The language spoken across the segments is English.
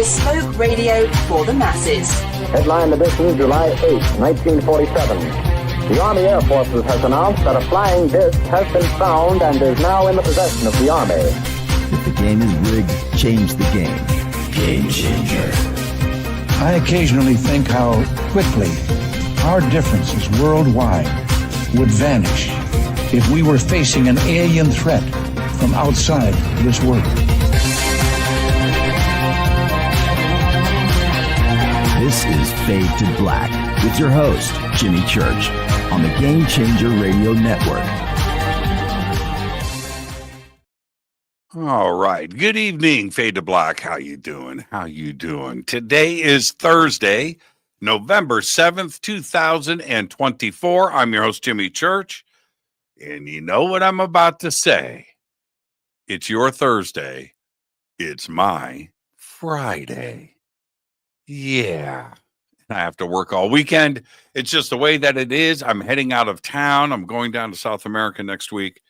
bespoke radio for the masses. Headline edition, July 8, 1947. The Army Air Forces has announced that a flying disc has been found and is now in the possession of the Army. If the game is rigged, change the game. Game changer. I occasionally think how quickly our differences worldwide would vanish if we were facing an alien threat from outside this world. This is Fade to Black with your host, Jimmy Church, on the Game Changer Radio Network. All right. Good evening, Fade to Black. How you doing? How you doing? Today is Thursday, November 7th, 2024. I'm your host, Jimmy Church. And you know what I'm about to say? It's your Thursday. It's my Friday. Yeah. I have to work all weekend. It's just the way that it is. I'm heading out of town. I'm going down to South America next week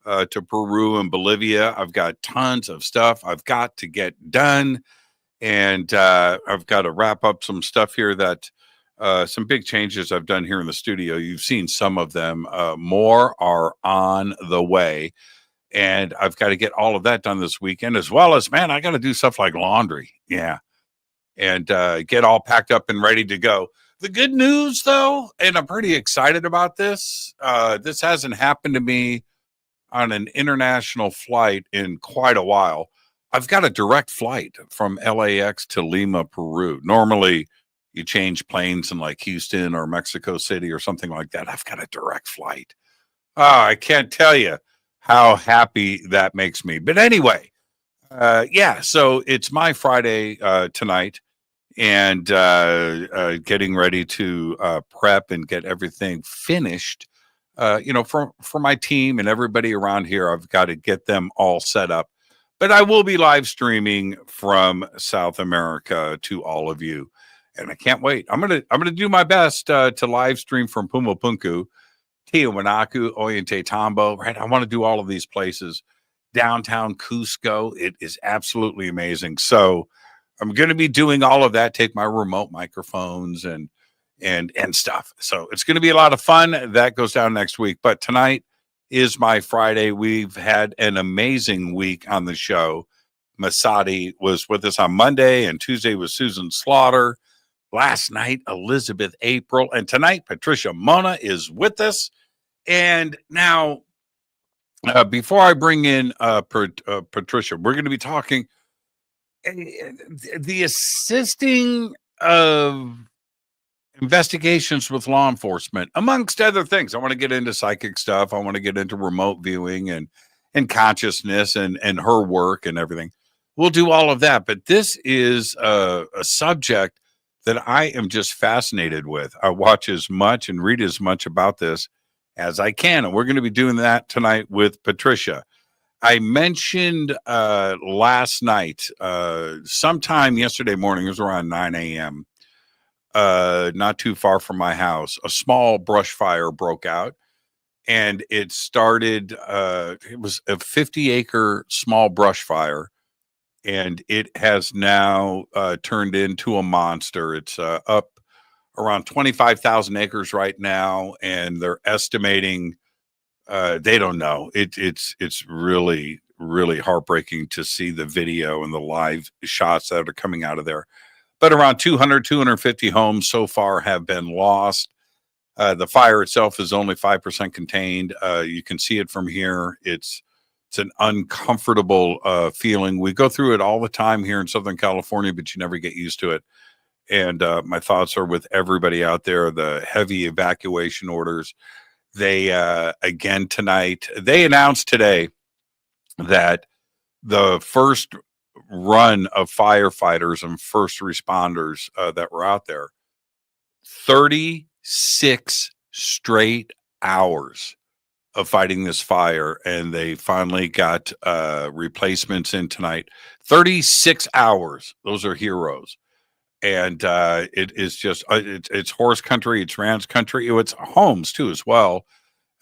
to Peru and Bolivia. I've got tons of stuff I've got to get done. And I've got to wrap up some stuff here that some big changes I've done here in the studio. You've seen some of them. More are on the way. And I've got to get all of that done this weekend, as well as, man, I got to do stuff like laundry. Yeah. And get all packed up and ready to go. The good news, though, and I'm pretty excited about this, this hasn't happened to me on an international flight in quite a while. I've got a direct flight from LAX to Lima, Peru. Normally, you change planes in like Houston or Mexico City or something like that. I've got a direct flight. I can't tell you how happy that makes me. But anyway, yeah, so it's my Friday tonight. And getting ready to prep and get everything finished, for my team and everybody around here. I've got to get them all set up. But I will be live streaming from South America to all of you, and I can't wait. I'm gonna do my best to live stream from Pumapunku, Tiwanaku, Ollantaytambo. Right, I want to do all of these places. Downtown Cusco, it is absolutely amazing. So I'm going to be doing all of that, take my remote microphones and stuff. So it's going to be a lot of fun. That goes down next week. But tonight is my Friday. We've had an amazing week on the show. Masadi was with us on Monday, and Tuesday was Susan Slaughter. Last night, Elizabeth April. And tonight, Patricia Monna is with us. And now, before I bring in Patricia, we're going to be talking the assisting of investigations with law enforcement, amongst other things. I want to get into psychic stuff. I want to get into remote viewing and consciousness and her work and everything. We'll do all of that. But this is a subject that I am just fascinated with. I watch as much and read as much about this as I can. And we're going to be doing that tonight with Patricia. I mentioned last night, sometime yesterday morning, it was around 9 a.m., not too far from my house, a small brush fire broke out, and it started, it was a 50-acre small brush fire, and it has now turned into a monster. It's up around 25,000 acres right now, and they're estimating they don't know. It's really, really heartbreaking to see the video and the live shots that are coming out of there. But around 250 homes so far have been lost. The fire itself is only 5% contained. You can see it from here. It's an uncomfortable feeling. We go through it all the time here in Southern California, but you never get used to it. And my thoughts are with everybody out there. The heavy evacuation orders. They, again tonight, they announced today that the first run of firefighters and first responders that were out there, 36 straight hours of fighting this fire, and they finally got replacements in tonight. 36 hours. Those are heroes. And it is just, it's horse country, it's ranch country, it's homes too as well,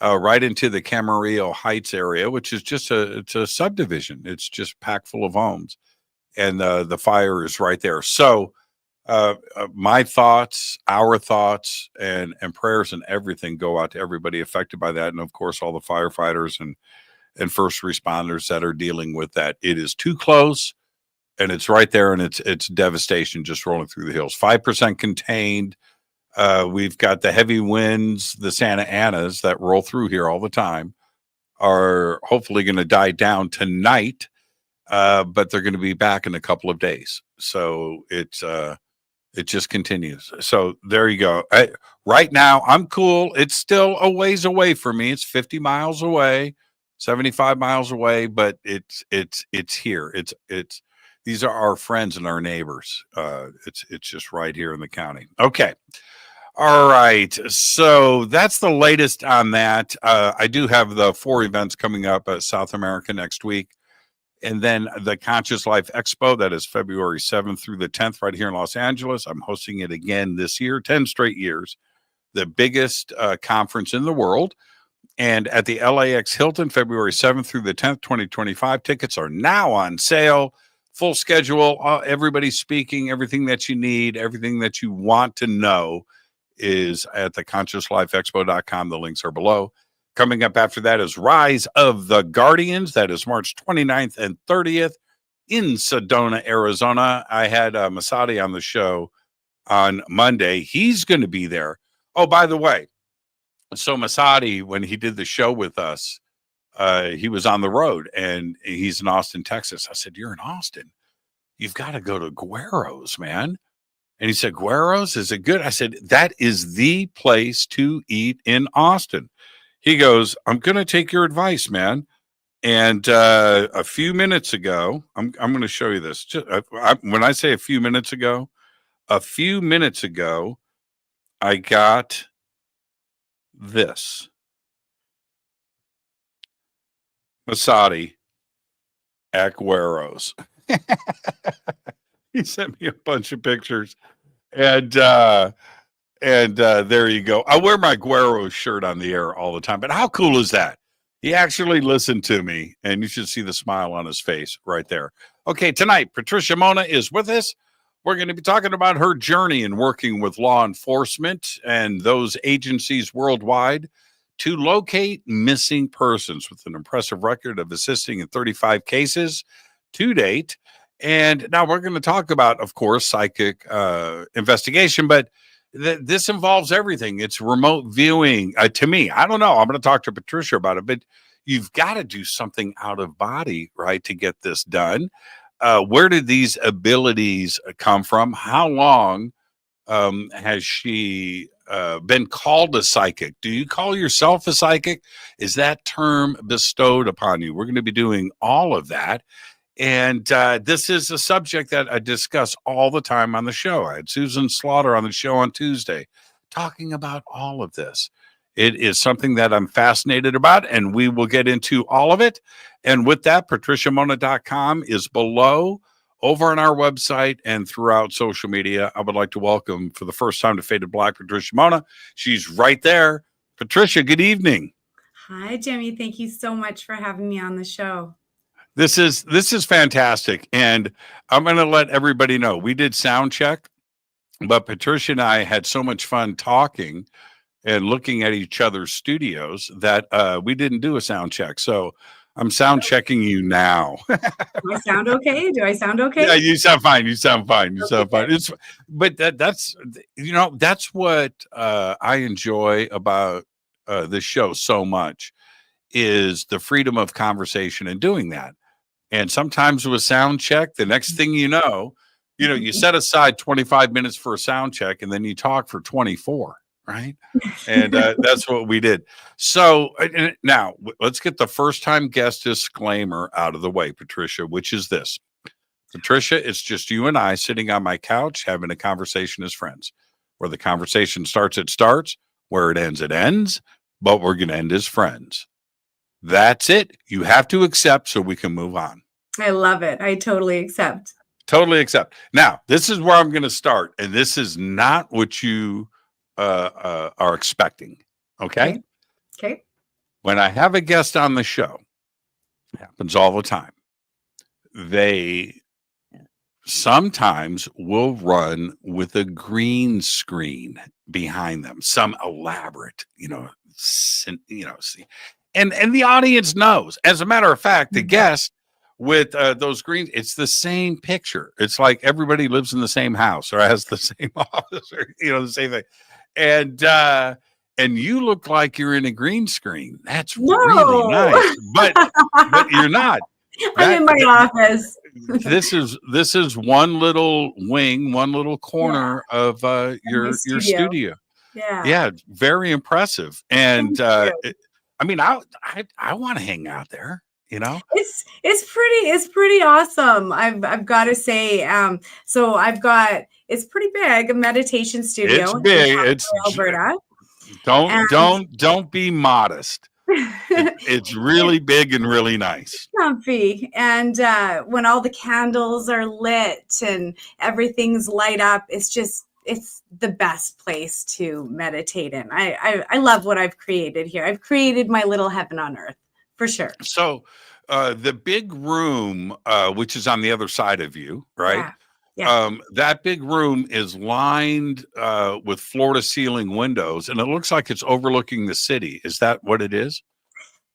right into the Camarillo Heights area, which is just it's a subdivision. It's just packed full of homes. and the fire is right there. So my thoughts, our thoughts, and prayers and everything go out to everybody affected by that, and of course all the firefighters and first responders that are dealing with that. It is too close, and it's right there, and it's devastation just rolling through the hills. 5% contained. We've got the heavy winds, the Santa Anas that roll through here all the time, are hopefully going to die down tonight, but they're going to be back in a couple of days. So it just continues. So there you go. Right now, I'm cool. It's still a ways away for me. It's 50 miles away, 75 miles away, but it's here. It's these are our friends and our neighbors. It's just right here in the county. Okay. All right. So that's the latest on that. I do have the 4 events coming up at South America next week. And then the Conscious Life Expo, that is February 7th through the 10th right here in Los Angeles. I'm hosting it again this year, 10 straight years, the biggest conference in the world. And at the LAX Hilton, February 7th through the 10th, 2025. Tickets are now on sale. Full schedule, everybody's speaking, everything that you need, everything that you want to know is at the consciouslifeexpo.com. The links are below. Coming up after that is Rise of the Guardians. That is March 29th and 30th in Sedona, Arizona. I had Masadi on the show on Monday. He's going to be there. Oh, by the way, so Masadi, when he did the show with us, he was on the road, and he's in Austin, Texas. I said, "You're in Austin. You've got to go to Guero's, man." And he said, "Guero's, is it good?" I said, "That is the place to eat in Austin." He goes, "I'm going to take your advice, man." And a few minutes ago, I'm going to show you this. When I say a few minutes ago, I got this. Masadi at Guero's. He sent me a bunch of pictures, and there you go. I wear my Guero's shirt on the air all the time, but how cool is that? He actually listened to me, and you should see the smile on his face right there. Okay, tonight, Patricia Monna is with us. We're going to be talking about her journey in working with law enforcement and those agencies worldwide to locate missing persons, with an impressive record of assisting in 35 cases to date. And now we're going to talk about, of course, psychic investigation, but this involves everything. It's remote viewing. To me, I don't know. I'm going to talk to Patricia about it, but you've got to do something out of body, right, to get this done. Where did these abilities come from? How long has she been called a psychic? Do you call yourself a psychic? Is that term bestowed upon you? We're going to be doing all of that. And this is a subject that I discuss all the time on the show. I had Susan Slaughter on the show on Tuesday talking about all of this. It is something that I'm fascinated about, and we will get into all of it. And with that, patriciamona.com is below, over on our website, and throughout social media. I would like to welcome, for the first time, to Faded Black, Patricia Monna. She's right there. Patricia, good evening. Hi, Jimmy. Thank you so much for having me on the show. This is fantastic, and I'm going to let everybody know we did sound check, but Patricia and I had so much fun talking and looking at each other's studios that we didn't do a sound check. So I'm sound checking you now. Do I sound okay? Do I sound okay? Yeah, you sound fine. You sound fine. You sound fine. But that's what I enjoy about this show so much, is the freedom of conversation and doing that. And sometimes with sound check, the next thing you know, you set aside 25 minutes for a sound check, and then you talk for 24, right? And that's what we did. So now let's get the first time guest disclaimer out of the way, Patricia, which is this. Patricia, it's just you and I sitting on my couch having a conversation as friends. Where the conversation starts, it starts. Where it ends. But we're going to end as friends. That's it. You have to accept so we can move on. I love it. I totally accept. Totally accept. Now, this is where I'm going to start, and this is not what you are expecting. Okay? Okay. When I have a guest on the show, it happens all the time. They sometimes will run with a green screen behind them, some elaborate, and the audience knows. As a matter of fact, the guest with those greens, it's the same picture. It's like everybody lives in the same house or has the same office, or the same thing. And you look like you're in a green screen. That's really No. nice, but you're not. I'm in my office. This is one little wing, one little corner of your studio. Yeah, very impressive. And I want to hang out there. It's pretty awesome. I've got to say. So it's pretty big, a meditation studio. It's big. It's Alberta. Don't be modest. It's really big and really nice. Comfy. And when all the candles are lit and everything's light up, it's the best place to meditate in. I love what I've created here. I've created my little heaven on earth, for sure. So the big room, which is on the other side of you, right? Yeah. That big room is lined with floor-to-ceiling windows, and it looks like it's overlooking the city. Is that what it is?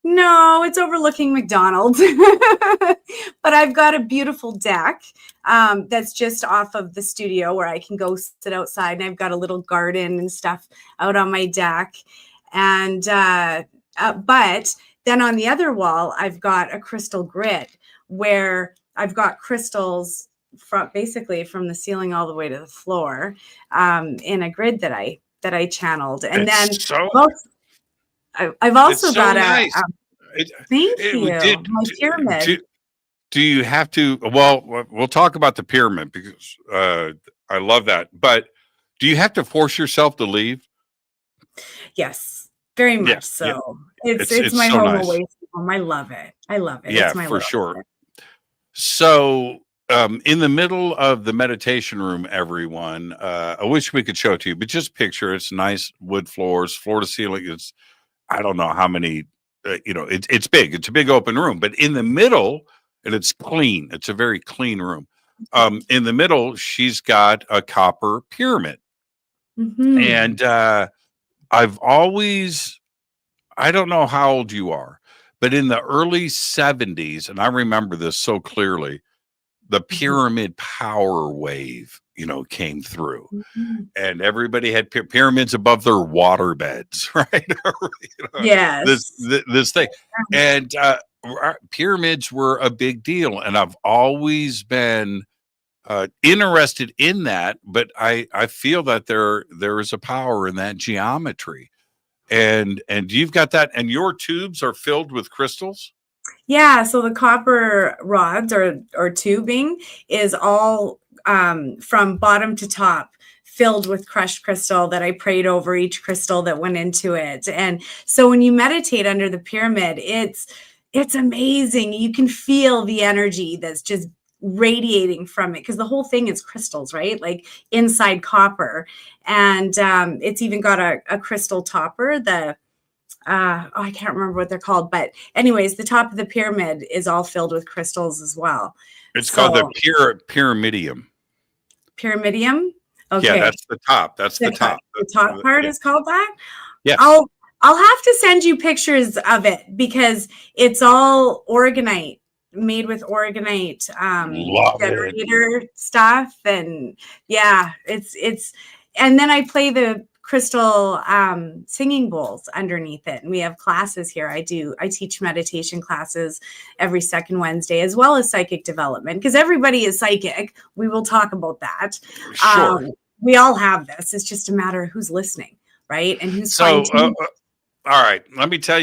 No, it's overlooking McDonald's. But I've got a beautiful deck that's just off of the studio where I can go sit outside, and I've got a little garden and stuff out on my deck. And but then on the other wall, I've got a crystal grid where I've got crystals basically from the ceiling all the way to the floor in a grid that I channeled. And I've also got nice. Thank you. My pyramid. Do you have to? Well, we'll talk about the pyramid because I love that. But do you have to force yourself to leave? Yes, very much so. Yeah. It's my so home nice. away from home. I love it. Yeah, it's my for sure. So in the middle of the meditation room, everyone, I wish we could show it to you, but just picture it's nice wood floors, floor to ceiling. It's, I don't know how many, it's big. It's a big open room, but in the middle, and it's clean. It's a very clean room. In the middle, she's got a copper pyramid. Mm-hmm. And I've always, I don't know how old you are, but in the early 70s, and I remember this so clearly, the pyramid power wave, came through, and everybody had pyramids above their water beds, right? Yes. This thing, and pyramids were a big deal, and I've always been interested in that. But I feel that there is a power in that geometry, and you've got that, and your tubes are filled with crystals. Yeah, so the copper rods or tubing is all from bottom to top filled with crushed crystal that I prayed over each crystal that went into it. And so when you meditate under the pyramid, it's amazing. You can feel the energy that's just radiating from it because the whole thing is crystals, right? Like inside copper. And it's even got a crystal topper, I can't remember what they're called, but anyways, the top of the pyramid is all filled with crystals as well. It's called the pyramidium. Pyramidium? Okay. Yeah, that's the top. That's the top. The top part is called that? Yeah. I'll have to send you pictures of it because it's all organite, made with organite generator stuff. And yeah, it's and then I play the crystal singing bowls underneath it, and we have classes here. I teach meditation classes every second Wednesday, as well as psychic development, because everybody is psychic. We will talk about that. Sure. We all have this. It's just a matter of who's listening, right? And who's all right. Let me tell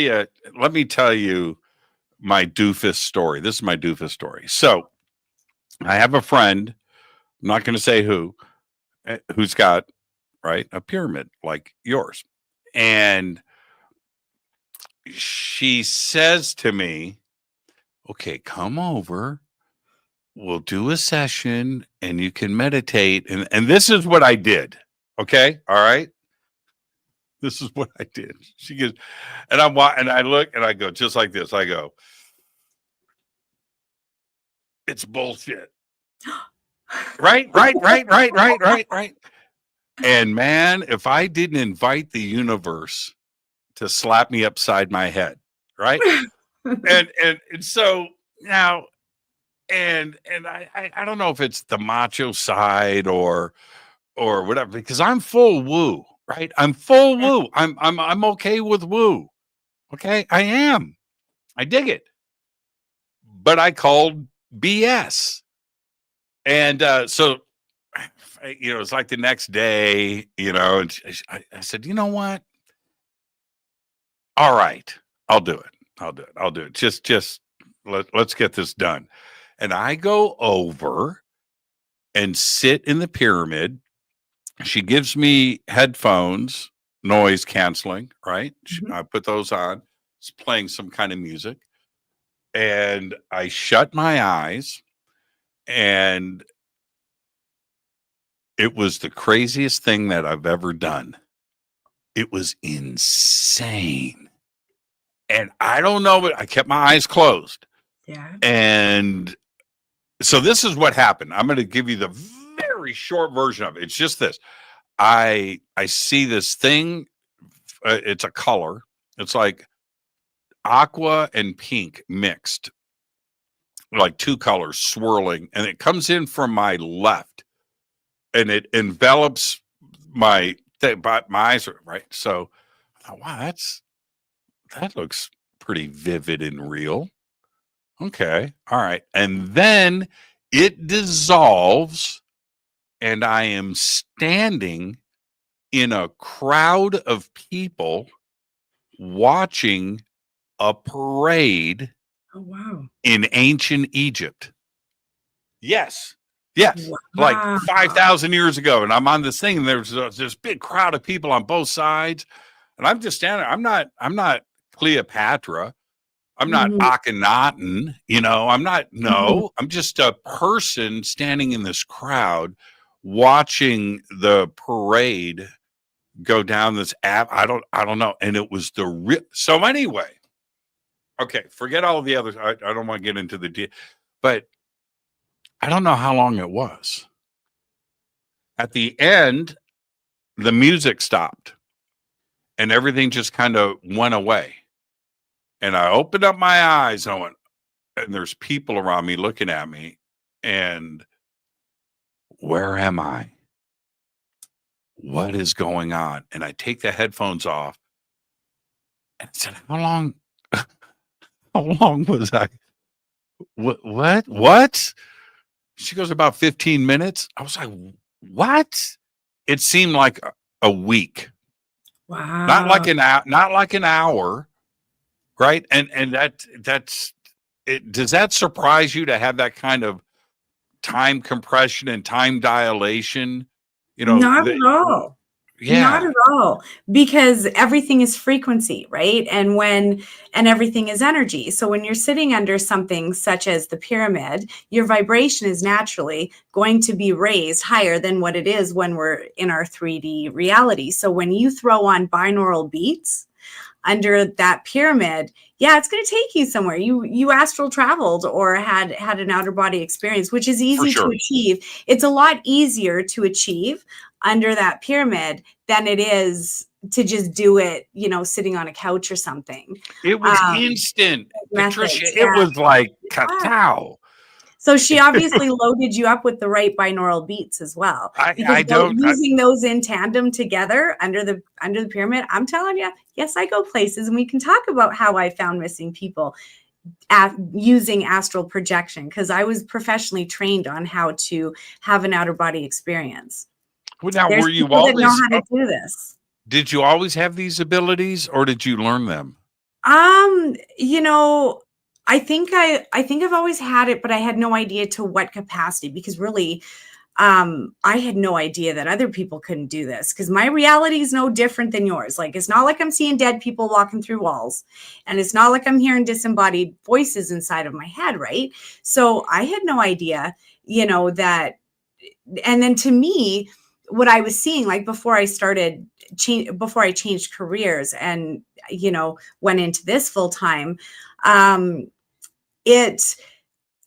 you my doofus story. This is my doofus story. So I have a friend, I'm not going to say who's got a pyramid like yours. And she says to me, okay, come over, we'll do a session and you can meditate. And this is what I did. Okay. All right. This is what I did. She goes, and I look and I go just like this. I go, it's bullshit. Right. And man, if I didn't invite the universe to slap me upside my head, right? and so now, and I don't know if it's the macho side or whatever, because I'm full woo, right? I'm full woo. I'm okay with woo. Okay, I am. I dig it. But I called BS. And so, it's like the next day, and I said, you know what? All right, I'll do it. Just let's get this done. And I go over and sit in the pyramid. She gives me headphones, noise canceling, right? I put those on. It's playing some kind of music. And I shut my eyes, and it was the craziest thing that I've ever done. It was insane. And I don't know, but I kept my eyes closed. Yeah. And so this is what happened. I'm going to give you the very short version of it. It's just this. I see this thing. It's a color. It's like aqua and pink mixed, like two colors swirling, and it comes in from my left, and it envelops my eyes, right? So I thought, wow, that looks pretty vivid and real. Okay, all right, and then it dissolves, and I am standing in a crowd of people watching a parade. Oh, wow. In ancient Egypt. Yes. Wow. Like 5,000 years ago. And I'm on this thing, and there's this big crowd of people on both sides. And I'm just standing there. I'm not Cleopatra. I'm not Akhenaten. I'm just a person standing in this crowd watching the parade go down this app. I don't know. And it was so anyway. Okay, forget all of the others. I don't want to get into the but I don't know how long it was. At the end, the music stopped and everything just kind of went away. And I opened up my eyes and I went, and there's people around me looking at me, and where am I? What is going on? And I take the headphones off and I said, how long was I? What? She goes, about 15 minutes. I was like, what? It seemed like a week. Wow. Not like an hour. Right. And that's it. Does that surprise you to have that kind of time compression and time dilation? Not at all. Yeah. Not at all, because everything is frequency, right? And everything is energy. So when you're sitting under something such as the pyramid, your vibration is naturally going to be raised higher than what it is when we're in our 3D reality. So when you throw on binaural beats under that pyramid, it's going to take you somewhere. You astral traveled or had an outer body experience, which is easy to achieve. It's a lot easier to achieve under that pyramid than it is to just do it, sitting on a couch or something. It was instant. Patricia, methods, it was like cacao. So she obviously loaded you up with the right binaural beats as well. Using those in tandem together under the pyramid, I'm telling you, yes, I go places, and we can talk about how I found missing people using astral projection, because I was professionally trained on how to have an outer body experience. Well, now, There's were you people always that know how to do this? Did you always have these abilities, or did you learn them? I think I've always had it, but I had no idea to what capacity, because really, I had no idea that other people couldn't do this, because my reality is no different than yours. Like, it's not like I'm seeing dead people walking through walls, and it's not like I'm hearing disembodied voices inside of my head, right? So I had no idea, that. And then to me, what I was seeing, like before I changed careers and, went into this full time,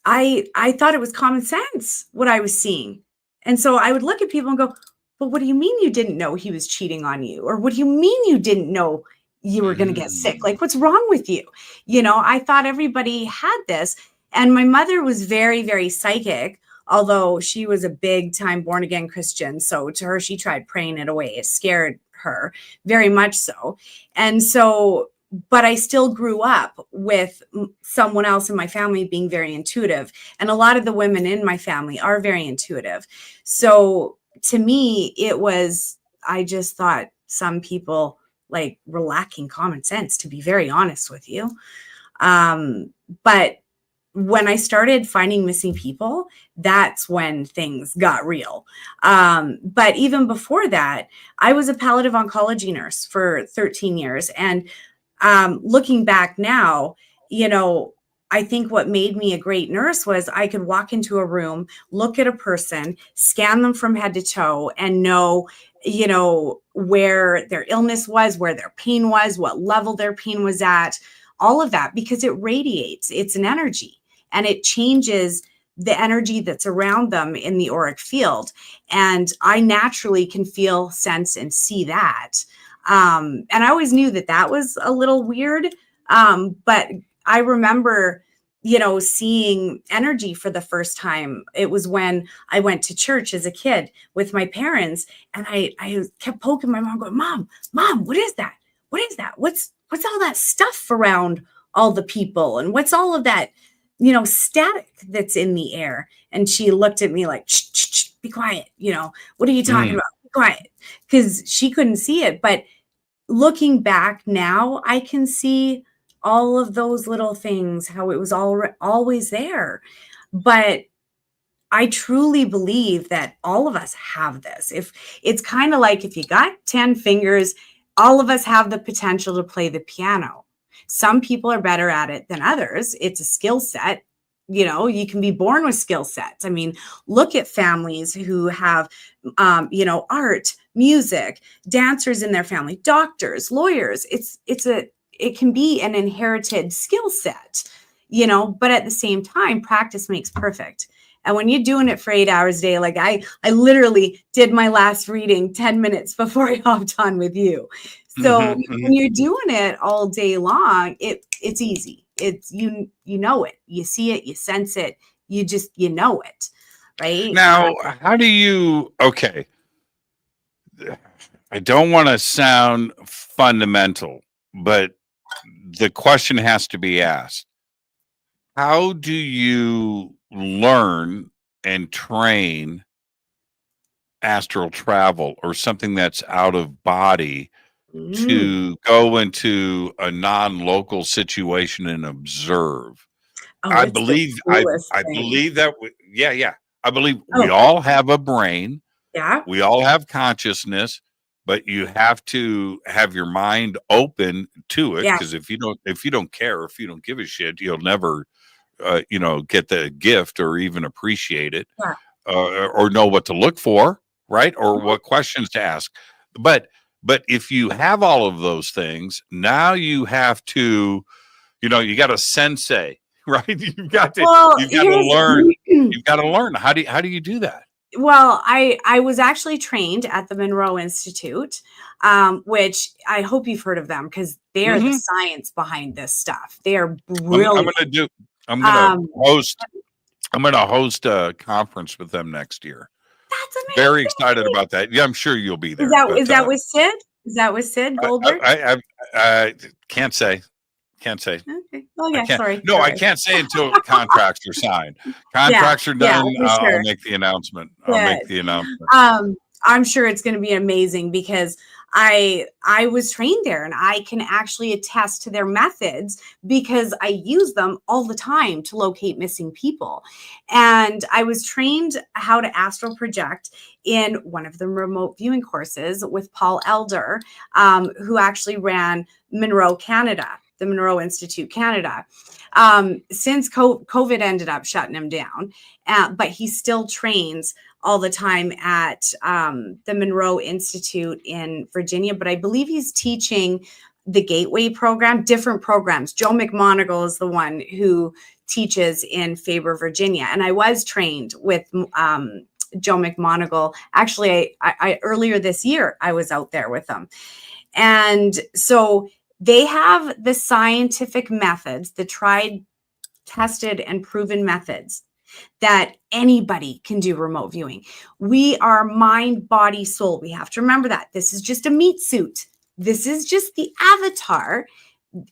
I thought it was common sense what I was seeing. And so I would look at people and go, well, what do you mean you didn't know he was cheating on you? Or what do you mean you didn't know you were going to get sick? Like, what's wrong with you? I thought everybody had this. And my mother was very, very psychic, although she was a big time born again Christian. So to her, she tried praying it away. It scared her very much so. And so, but I still grew up with someone else in my family being very intuitive. And a lot of the women in my family are very intuitive. So to me, I just thought some people like were lacking common sense, to be very honest with you. But when I started finding missing people, that's when things got real. But even before that, I was a palliative oncology nurse for 13 years. And looking back now, I think what made me a great nurse was I could walk into a room, look at a person, scan them from head to toe, and know, where their illness was, where their pain was, what level their pain was at, all of that, because it radiates. It's an energy, and it changes the energy that's around them in the auric field. And I naturally can feel, sense, and see that. And I always knew that was a little weird. But I remember, seeing energy for the first time. It was when I went to church as a kid with my parents, and I kept poking my mom, going, Mom, what is that? What is that? What's all that stuff around all the people? And what's all of that, static that's in the air? And she looked at me like, shh, be quiet. What are you talking about? Be quiet. Because she couldn't see it. But looking back now, I can see all of those little things, how it was always there. But I truly believe that all of us have this. If it's kind of like if you got 10 fingers, all of us have the potential to play the piano. Some people are better at it than others. It's a skill set. You can be born with skill sets. I mean, look at families who have, art, music, dancers in their family, doctors, lawyers. It can be an inherited skill set, but at the same time, practice makes perfect. And when you're doing it for 8 hours a day, like I literally did my last reading 10 minutes before I hopped on with you. So when you're doing it all day long, it's easy. It's, you know it, you see it, you sense it, you know it, right? Now, how do you, okay, I don't want to sound fundamental, but the question has to be asked. How do you learn and train astral travel or something that's out of body to go into a non-local situation and observe? I believe that I believe we all have a brain. Yeah. We all have consciousness, but you have to have your mind open to it, because if you don't care, if you don't give a shit, you'll never get the gift or even appreciate it, or know what to look for, right? Or what questions to ask. But if you have all of those things, now you have to, you got to sensei, right? You've got to learn. You've got to learn. How do you do that? Well, I was actually trained at the Monroe Institute, which I hope you've heard of them, because they are the science behind this stuff. They are brilliant. I'm going to host a conference with them next year. That's amazing. Very excited about that. Yeah, I'm sure you'll be there. Is that with Sid? Is that with Sid Goldberg? I can't say. Okay. Oh yeah, sorry. No, I can't say until contracts are signed. Contracts are done. Sure. I'll make the announcement. I'm sure it's going to be amazing, because I was trained there, and I can actually attest to their methods because I use them all the time to locate missing people. And I was trained how to astral project in one of the remote viewing courses with Paul Elder, who actually ran Monroe, Canada, the Monroe Institute, Canada. Since COVID ended up shutting him down, but he still trains all the time at the Monroe Institute in Virginia. But I believe he's teaching the Gateway program, different programs. Joe McMonagle is the one who teaches in Faber, Virginia. And I was trained with Joe McMonagle. Actually, I earlier this year, I was out there with them. And so they have the scientific methods, the tried, tested, and proven methods that anybody can do remote viewing. We are mind, body, soul. We have to remember that. This is just a meat suit. This is just the avatar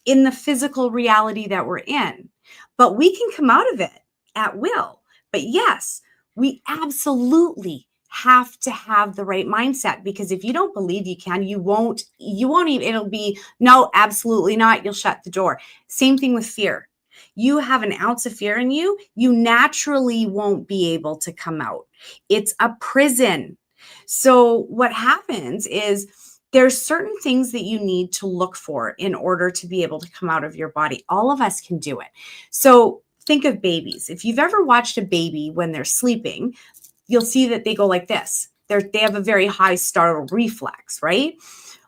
in the physical reality that we're in. But we can come out of it at will. But yes, we absolutely have to have the right mindset, because if you don't believe you can, you won't even, it'll be, no, absolutely not. You'll shut the door. Same thing with fear. You have an ounce of fear in you, you naturally won't be able to come out. It's a prison. So what happens is there's certain things that you need to look for in order to be able to come out of your body. All of us can do it. So think of babies. If you've ever watched a baby when they're sleeping, you'll see that they go like this. They have a very high startle reflex, right?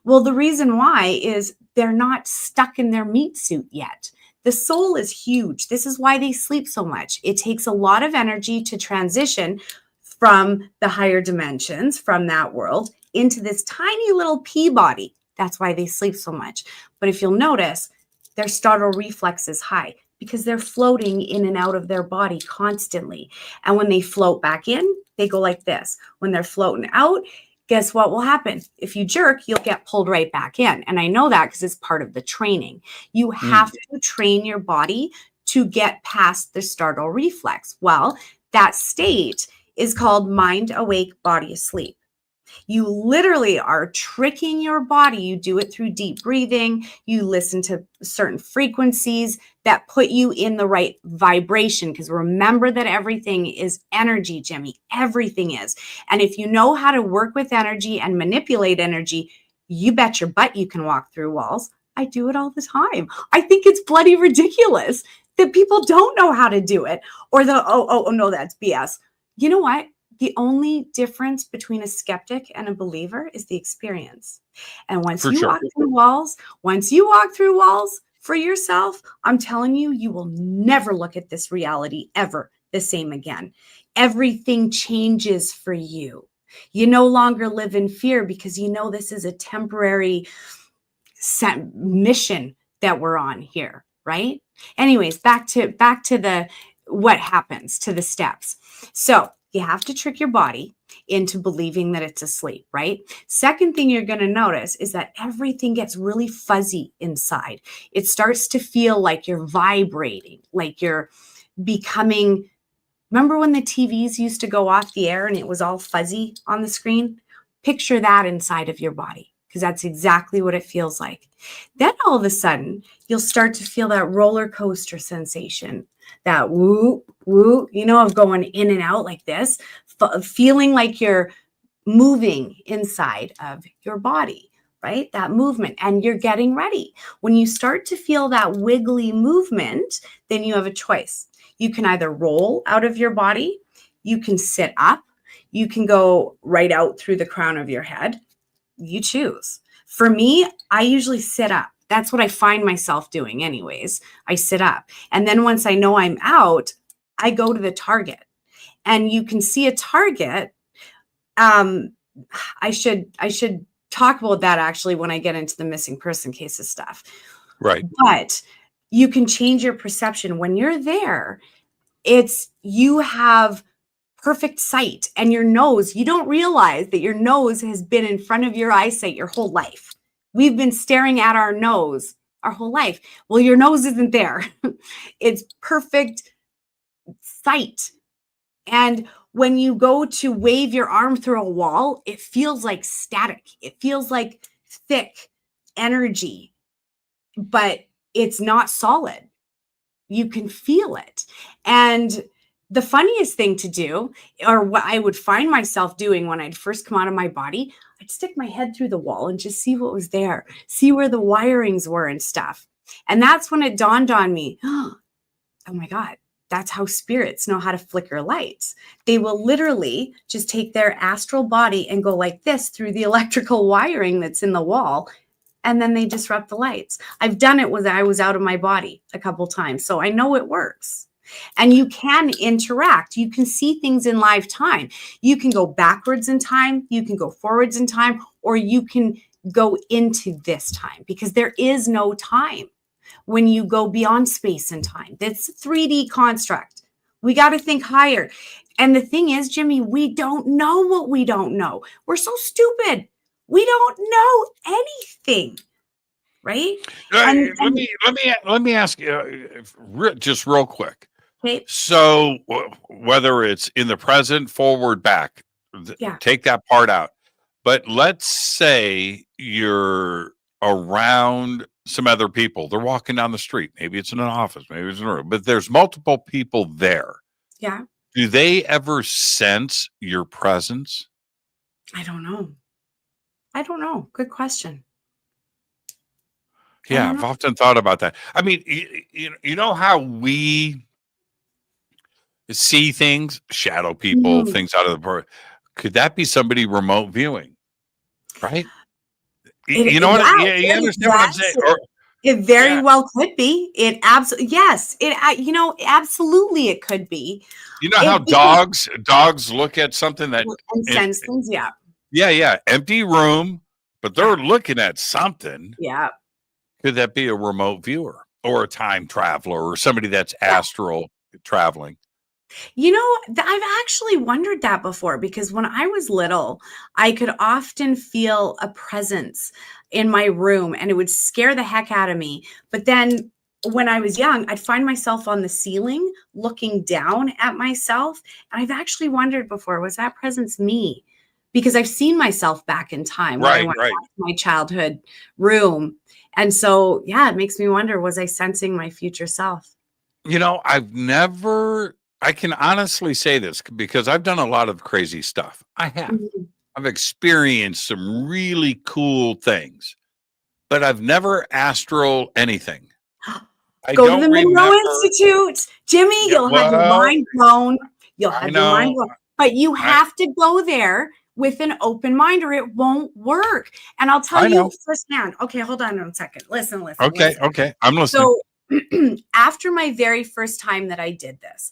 Well, the reason why is they're not stuck in their meat suit yet. The soul is huge. This is why they sleep so much. It takes a lot of energy to transition from the higher dimensions, from that world, into this tiny little pea body. That's why they sleep so much. But if you'll notice, their startle reflex is high because they're floating in and out of their body constantly. And when they float back in, they go like this. When they're floating out, guess what will happen? If you jerk, you'll get pulled right back in. And I know that because it's part of the training. You have to train your body to get past the startle reflex. Well, that state is called mind awake, body asleep. You literally are tricking your body. You do it through deep breathing. You listen to certain frequencies that put you in the right vibration. Because remember that everything is energy, Jimmy. Everything is. And if you know how to work with energy and manipulate energy, you bet your butt you can walk through walls. I do it all the time. I think it's bloody ridiculous that people don't know how to do it. Or oh no, that's BS. You know what? The only difference between a skeptic and a believer is the experience. And once you walk through walls for yourself, I'm telling you, you will never look at this reality ever the same again. Everything changes for you. You no longer live in fear because you know this is a temporary mission that we're on here, right? Anyways, back to the what happens to the steps. So you have to trick your body into believing that it's asleep, right? Second thing you're going to notice is that everything gets really fuzzy inside. It starts to feel like you're vibrating, like you're becoming. Remember when the TVs used to go off the air and it was all fuzzy on the screen? Picture that inside of your body, because that's exactly what it feels like. Then all of a sudden, you'll start to feel that roller coaster sensation, that woo, woo, of going in and out like this, feeling like you're moving inside of your body, right? That movement, and you're getting ready. When you start to feel that wiggly movement, then you have a choice. You can either roll out of your body, you can sit up, you can go right out through the crown of your head. You choose. For me, I usually sit up. That's what I find myself doing anyways. I sit up. And then once I know I'm out, I go to the target. And you can see a target. I should talk about that actually when I get into the missing person cases stuff. Right. But you can change your perception. When you're there, you have perfect sight, and your nose, you don't realize that your nose has been in front of your eyesight your whole life. We've been staring at our nose our whole life. Well, your nose isn't there. It's perfect sight. And when you go to wave your arm through a wall, it feels like static. It feels like thick energy, but it's not solid. You can feel it. And the funniest thing to do, or what I would find myself doing when I'd first come out of my body, I'd stick my head through the wall and just see what was there, see where the wirings were and stuff. And that's when it dawned on me, oh my God, that's how spirits know how to flicker lights. They will literally just take their astral body and go like this through the electrical wiring that's in the wall, and then they disrupt the lights. I've done it when I was out of my body a couple times, so I know it works. And you can interact. You can see things in live time. You can go backwards in time, you can go forwards in time, or you can go into this time, because there is no time when you go beyond space and time. That's 3D construct. We got to think higher. And the thing is, Jimmy, we don't know what we don't know. We're so stupid. We don't know anything, right? Let me ask you just real quick. Okay. So whether it's in the present, forward, back, take that part out. But let's say you're around some other people. They're walking down the street. Maybe it's in an office. Maybe it's in a room. But there's multiple people there. Yeah. Do they ever sense your presence? I don't know. Good question. Yeah, I've often thought about that. I mean, you know how we see things, shadow people, things out of the... Could that be somebody remote viewing? Right? You know what? You understand what I'm saying? It very well could be. It absolutely, yes. Absolutely, it could be. You know how dogs look at something that and sense things. Yeah. Empty room, but they're looking at something. Yeah. Could that be a remote viewer or a time traveler or somebody that's astral traveling? I've actually wondered that before, because when I was little, I could often feel a presence in my room and it would scare the heck out of me. But then when I was young, I'd find myself on the ceiling looking down at myself. And I've actually wondered before, was that presence me? Because I've seen myself back in time when I went back to my childhood room. And so, it makes me wonder, was I sensing my future self? I can honestly say this because I've done a lot of crazy stuff. I have. I've experienced some really cool things, but I've never astral anything. Go to the Monroe Institute. Jimmy, you'll have your mind blown. You'll have your mind blown. But you have to go there with an open mind or it won't work. And I'll tell you firsthand. Okay, hold on a second. Listen. Okay. I'm listening. So after my very first time that I did this,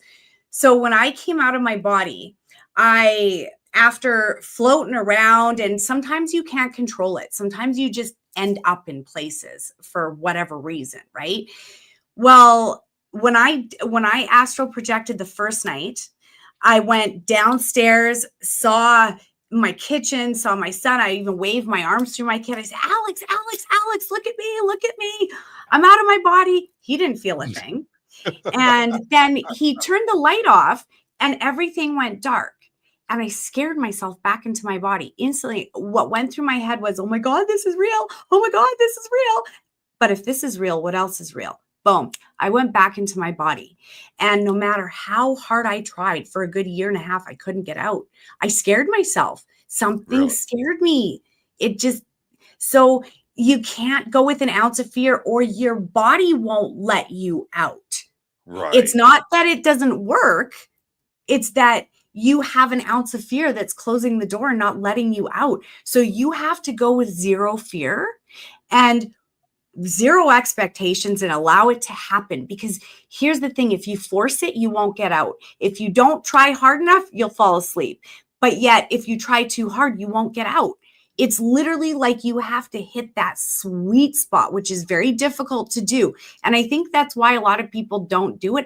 so when I came out of my body, after floating around, and sometimes you can't control it. Sometimes you just end up in places for whatever reason, right? Well, when I astral projected the first night, I went downstairs, saw my kitchen, saw my son. I even waved my arms through my kid. I said, Alex, look at me. I'm out of my body. He didn't feel a thing. And then he turned the light off and everything went dark. And I scared myself back into my body instantly. What went through my head was, oh my God, this is real. Oh my God, this is real. But if this is real, what else is real? Boom. I went back into my body. And no matter how hard I tried for a good year and a half, I couldn't get out. I scared myself. Something scared me. So you can't go with an ounce of fear or your body won't let you out. Right. It's not that it doesn't work. It's that you have an ounce of fear that's closing the door and not letting you out. So you have to go with zero fear and zero expectations and allow it to happen. Because here's the thing, if you force it, you won't get out. If you don't try hard enough, you'll fall asleep. But yet, if you try too hard, you won't get out. It's literally like you have to hit that sweet spot, which is very difficult to do. And I think that's why a lot of people don't do it.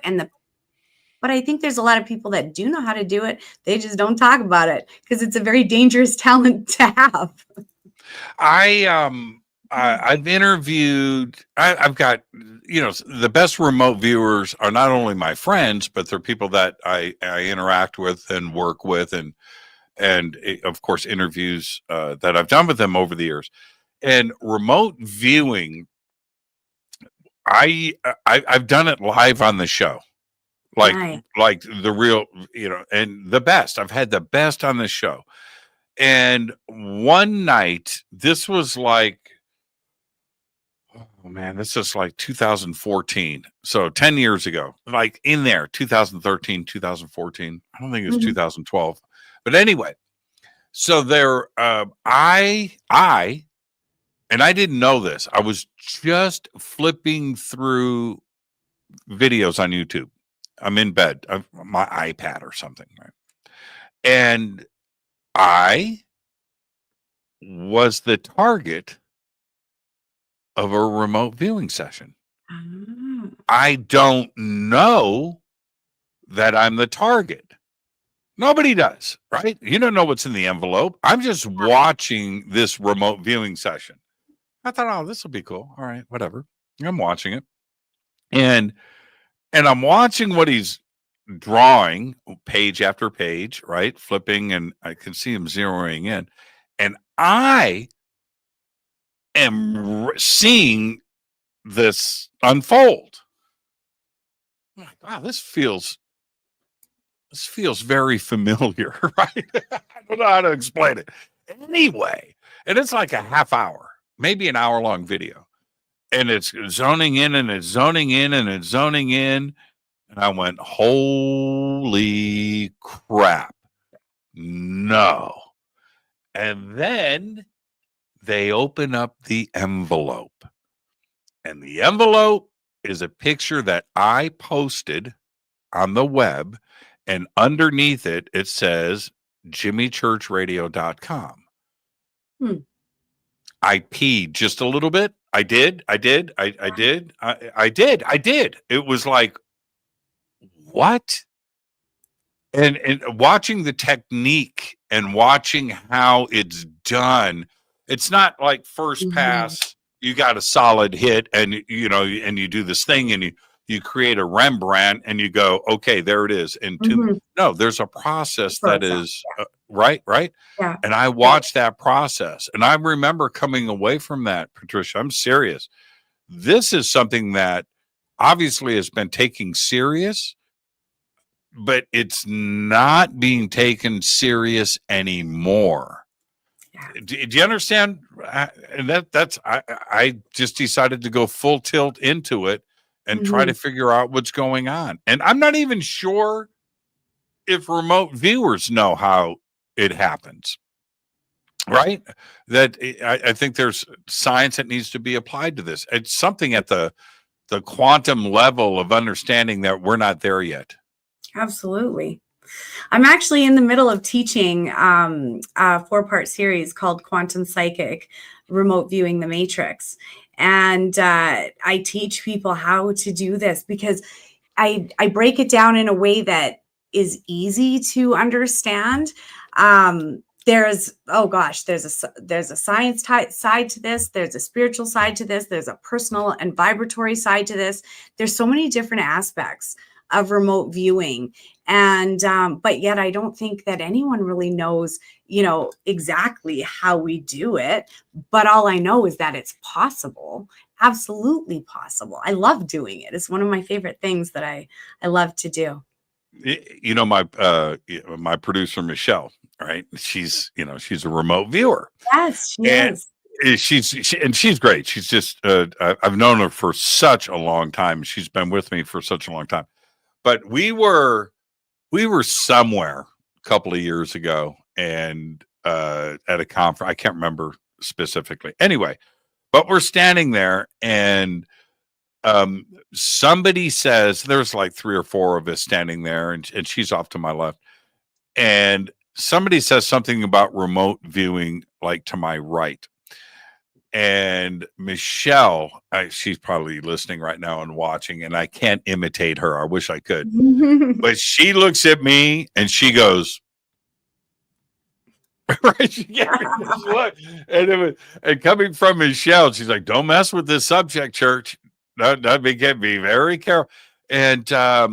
But I think there's a lot of people that do know how to do it. They just don't talk about it because it's a very dangerous talent to have. I've interviewed, I've got, the best remote viewers are not only my friends, but they're people that I interact with and work with and of course, interviews that I've done with them over the years. And remote viewing, I've done it live on the show. Like the real, and the best. I've had the best on the show. And one night, this was like, oh man, this is like 2014. So 10 years ago, like in there, 2013, 2014. I don't think it was 2012. But anyway, so there, and I didn't know this. I was just flipping through videos on YouTube. I'm in bed, my iPad or something, right? And I was the target of a remote viewing session. Ah. I don't know that I'm the target. Nobody does, right? You don't know what's in the envelope. I'm just watching this remote viewing session. I thought, oh, this will be cool. All right, whatever. I'm watching it. And I'm watching what he's drawing page after page, right? Flipping, and I can see him zeroing in. And I am seeing this unfold. I'm like, wow, this feels very familiar, right? I don't know how to explain it. Anyway, and it's like a half hour, maybe an hour long video. And it's zoning in and it's zoning in and it's zoning in. And I went, holy crap. No. And then they open up the envelope. And the envelope is a picture that I posted on the web. And underneath it, it says jimmychurchradio.com. I peed just a little bit. I did. It was like, what? And watching the technique and watching how it's done, it's not like first pass, you got a solid hit and and you do this thing and you create a Rembrandt and you go, okay, there it is. And no, there's a process that is right. Yeah. And I watched that process, and I remember coming away from that, Patricia, I'm serious. This is something that obviously has been taken serious, but it's not being taken serious anymore. Yeah. Do you understand? And I just decided to go full tilt into it and try to figure out what's going on. And I'm not even sure if remote viewers know how it happens, right? That I think there's science that needs to be applied to this. It's something at the quantum level of understanding that we're not there yet. Absolutely. I'm actually in the middle of teaching a 4-part series called Quantum Psychic, Remote Viewing the Matrix. And I teach people how to do this because I break it down in a way that is easy to understand. There's a science side to this. There's a spiritual side to this. There's a personal and vibratory side to this. There's so many different aspects of remote viewing. And, but yet I don't think that anyone really knows, exactly how we do it. But all I know is that it's possible, absolutely possible. I love doing it. It's one of my favorite things that I love to do. My producer, Michelle, right? She's a remote viewer. Yes, she is. She's great. She's just, I've known her for such a long time. She's been with me for such a long time. But we were somewhere a couple of years ago and at a conference. I can't remember specifically. Anyway, but we're standing there and somebody says, there's like 3 or 4 of us standing there and she's off to my left. And somebody says something about remote viewing, like to my right. And Michelle, she's probably listening right now and watching, and I can't imitate her. I wish I could. But she looks at me and she goes, right? She gave me this look. And coming from Michelle, she's like, don't mess with this subject, church. Be very careful. And her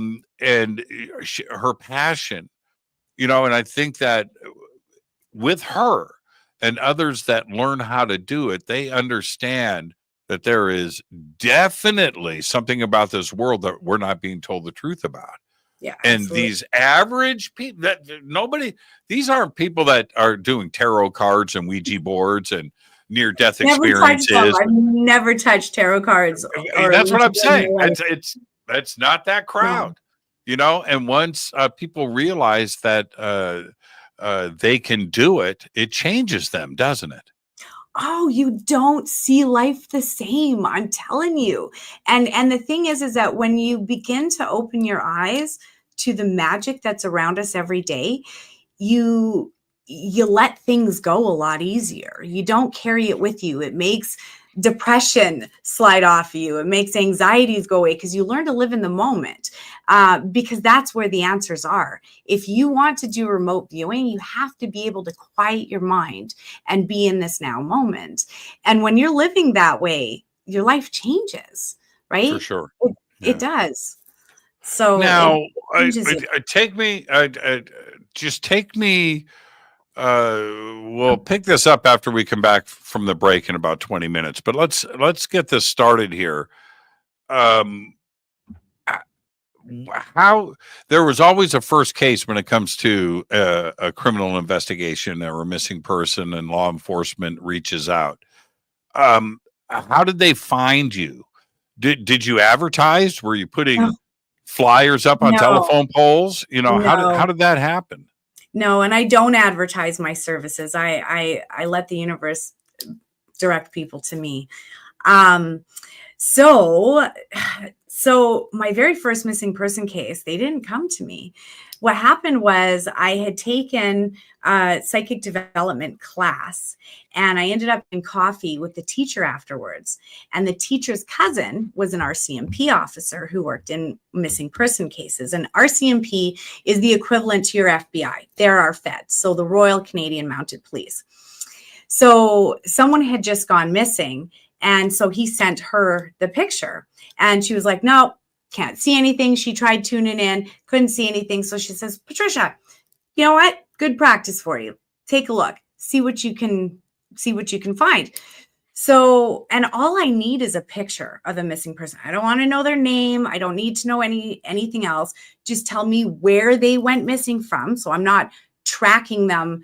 passion, and I think that with her, and others that learn how to do it, they understand that there is definitely something about this world that we're not being told the truth about. Yeah. And absolutely. these average people these aren't people that are doing tarot cards and Ouija boards and near-death experiences. I've never touched tarot cards. That's what I'm saying. That's not that crowd, and once people realize that, they can do it, it changes them, doesn't it? oh, you don't see life the same. I'm telling you. And the thing is that when you begin to open your eyes to the magic that's around us every day, you let things go a lot easier. You don't carry it with you. It makes depression slide off you. It makes anxieties go away because you learn to live in the moment, because that's where the answers are. If you want to do remote viewing, you have to be able to quiet your mind and be in this now moment. And when you're living that way, your life changes, right? For sure. It does. So now, just take me. We'll pick this up after we come back from the break in about 20 minutes. But let's get this started here. How there was always a first case when it comes to a criminal investigation or a missing person, and law enforcement reaches out. How did they find you? Did you advertise? Were you putting flyers up on telephone poles? How did that happen? No, and I don't advertise my services. I let the universe direct people to me. So my very first missing person case, they didn't come to me. What happened was I had taken a psychic development class, and I ended up in coffee with the teacher afterwards. And the teacher's cousin was an RCMP officer who worked in missing person cases. And RCMP is the equivalent to your FBI. They're our feds, so the Royal Canadian Mounted Police. So someone had just gone missing, and so he sent her the picture. And she was like, no, can't see anything. She tried tuning in, couldn't see anything. So she says, Patricia, you know what? Good practice for you. Take a look, see what you can find. So, and all I need is a picture of a missing person. I don't want to know their name. I don't need to know anything else. Just tell me where they went missing from. So I'm not tracking them,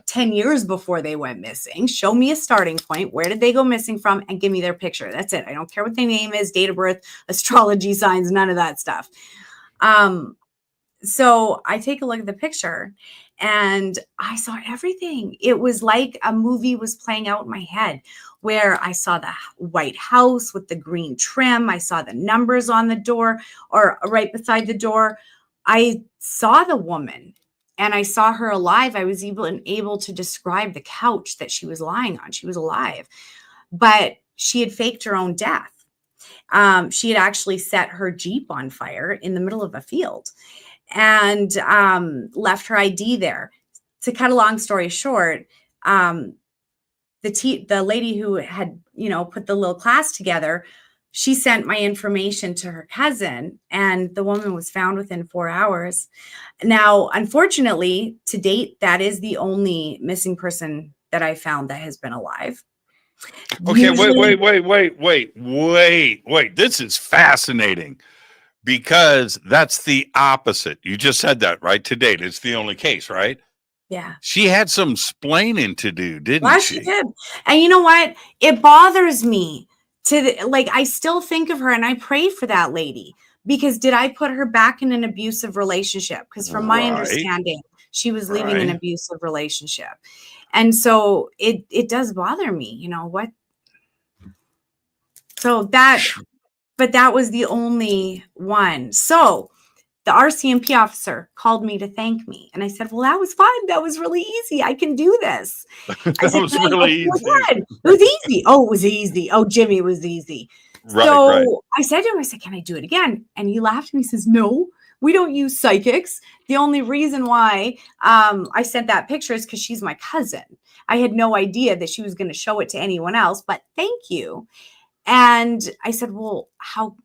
10 years before they went missing. Show me a starting point. Where did they go missing from? And give me their picture. That's it. I don't care what their name is, date of birth, astrology signs, none of that stuff. So I take a look at the picture and I saw everything. It was like a movie was playing out in my head, where I saw the white house with the green trim. I saw the numbers on the door, or right beside the door. I saw the woman. And I saw her alive. I was able to describe the couch that she was lying on. She was alive, but she had faked her own death. She had actually set her Jeep on fire in the middle of a field, and left her ID there. To cut a long story short, the lady who had put the little class together, she sent my information to her cousin, and the woman was found within 4 hours. Now, unfortunately, to date, that is the only missing person that I found that has been alive. Okay, wait. This is fascinating, because that's the opposite. You just said that, right? To date, it's the only case, right? Yeah. She had some splaining to do, didn't she? She did. And you know what? It bothers me. I still think of her and I pray for that lady, because did I put her back in an abusive relationship? Because from my understanding, she was leaving an abusive relationship. And so it does bother me, what? So but that was the only one. So the RCMP officer called me to thank me. And I said, well, that was fun. That was really easy. I can do this. That was really easy. It was easy. Oh, it was easy. Oh, Jimmy, it was easy. Right. I said to him, can I do it again? And he laughed at me. He says, no, we don't use psychics. The only reason why I sent that picture is because she's my cousin. I had no idea that she was going to show it to anyone else, but thank you. And I said, well, how,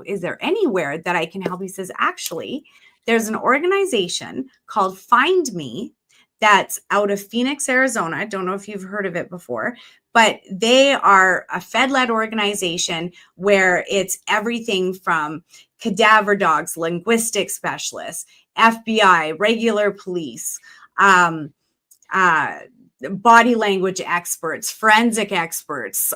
is there anywhere that I can help? He says, actually, there's an organization called Find Me that's out of Phoenix, Arizona. I don't know if you've heard of it before, but they are a Fed-led organization where it's everything from cadaver dogs, linguistic specialists, FBI, regular police, body language experts, forensic experts,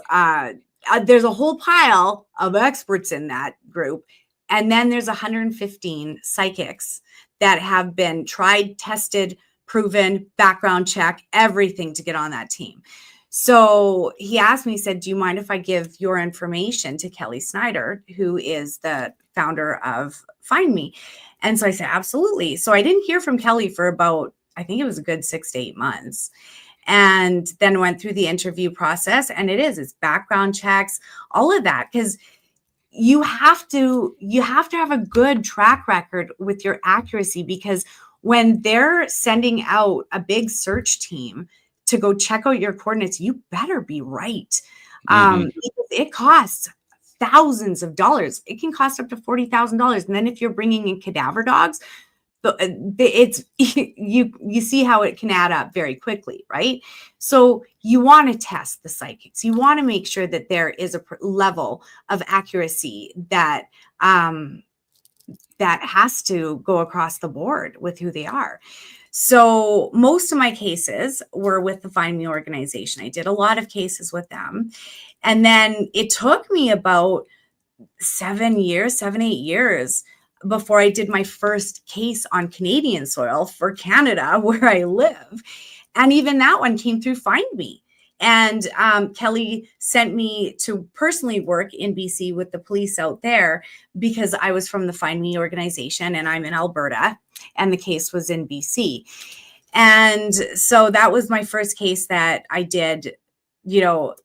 there's a whole pile of experts in that group. And then there's 115 psychics that have been tried, tested, proven, background check, everything to get on that team. So he asked me, he said, do you mind if I give your information to Kelly Snyder, who is the founder of Find Me? And so I said, absolutely. So I didn't hear from Kelly for about, I think it was a good 6 to 8 months. And then went through the interview process, and it's background checks, all of that, because you have to have a good track record with your accuracy, because when they're sending out a big search team to go check out your coordinates, you better be right. Because it costs thousands of dollars. It can cost up to $40,000. And then if you're bringing in cadaver dogs, it's you see how it can add up very quickly, right? So you want to test the psychics. You want to make sure that there is a level of accuracy that that has to go across the board with who they are. So most of my cases were with the Find Me organization. I did a lot of cases with them. And then it took me about 7, 8 years before I did my first case on Canadian soil for Canada, where I live. And even that one came through Find Me. And Kelly sent me to personally work in BC with the police out there, because I was from the Find Me organization and I'm in Alberta, and the case was in BC. And so that was my first case that I did,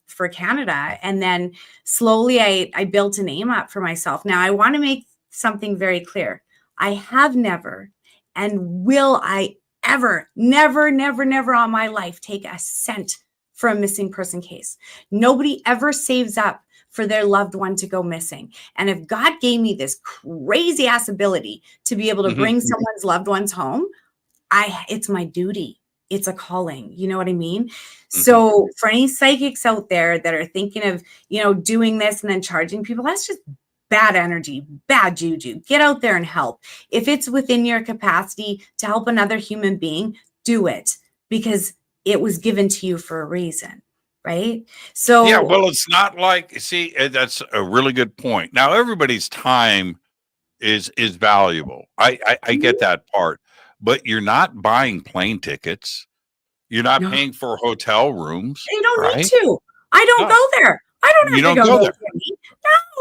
for Canada. And then slowly I built a name up for myself. Now I want to make something very clear. I have never, and will I ever, never on my life take a cent for a missing person case. Nobody ever saves up for their loved one to go missing. And if God gave me this crazy ass ability to be able to bring someone's loved ones home, it's my duty. It's a calling. You know what I mean? So for any psychics out there that are thinking of, doing this and then charging people, that's just bad energy, bad juju. Get out there and help. If it's within your capacity to help another human being, do it, because it was given to you for a reason, right? So yeah, well, it's not like, see, that's a really good point. Now, everybody's time is valuable. I get that part, but you're not buying plane tickets. You're not paying for hotel rooms. You don't need to. I don't go there. I don't have to go there.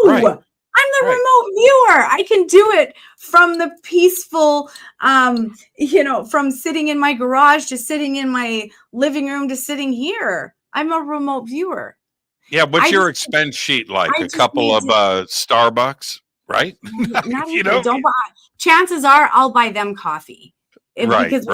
No. Right. I'm the remote viewer. I can do it from the peaceful, from sitting in my garage to sitting in my living room to sitting here. I'm a remote viewer. Yeah, what's your expense sheet like? A couple of Starbucks, right? Don't buy. Chances are I'll buy them coffee. Because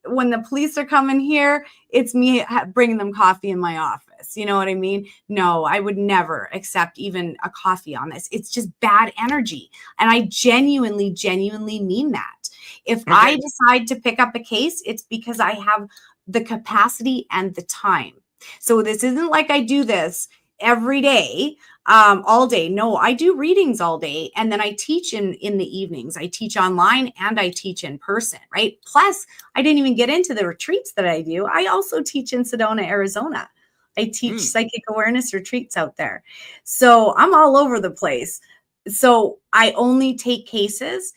when the police are coming here, it's me bringing them coffee in my office. You know what I mean? No, I would never accept even a coffee on this. It's just bad energy. And I genuinely mean that. If I decide to pick up a case, it's because I have the capacity and the time. So this isn't like I do this every day, all day. No, I do readings all day. And then I teach in the evenings. I teach online and I teach in person, right? Plus, I didn't even get into the retreats that I do. I also teach in Sedona, Arizona. I teach psychic awareness retreats out there. So I'm all over the place. So I only take cases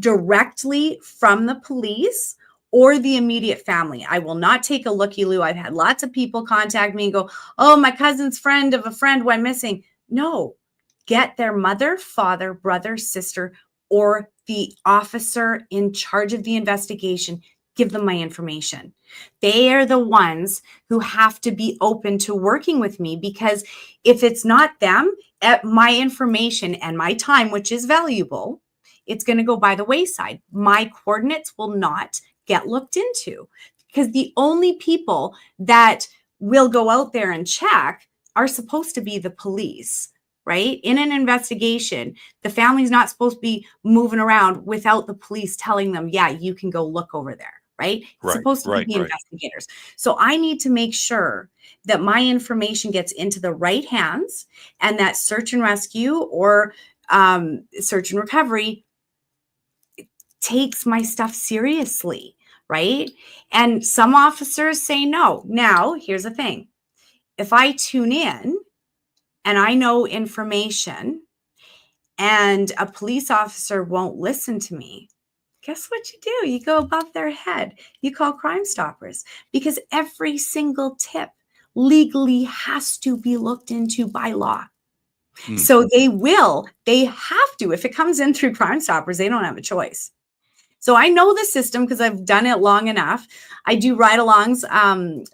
directly from the police or the immediate family. I will not take a looky-loo. I've had lots of people contact me and go, oh, my cousin's friend of a friend went missing. No, get their mother, father, brother, sister, or the officer in charge of the investigation. Give them my information. They are the ones who have to be open to working with me, because if it's not them, my information and my time, which is valuable, it's going to go by the wayside. My coordinates will not get looked into, because the only people that will go out there and check are supposed to be the police, right? In an investigation, the family's not supposed to be moving around without the police telling them, yeah, you can go look over there, right? It's supposed to be the investigators. So I need to make sure that my information gets into the right hands, and that search and rescue or search and recovery takes my stuff seriously, right? And some officers say no. Now, here's the thing. If I tune in and I know information and a police officer won't listen to me, guess what you do? You go above their head. You call Crime Stoppers, because every single tip legally has to be looked into by law. So they have to. If it comes in through Crime Stoppers, they don't have a choice. So I know the system because I've done it long enough. I do ride-alongs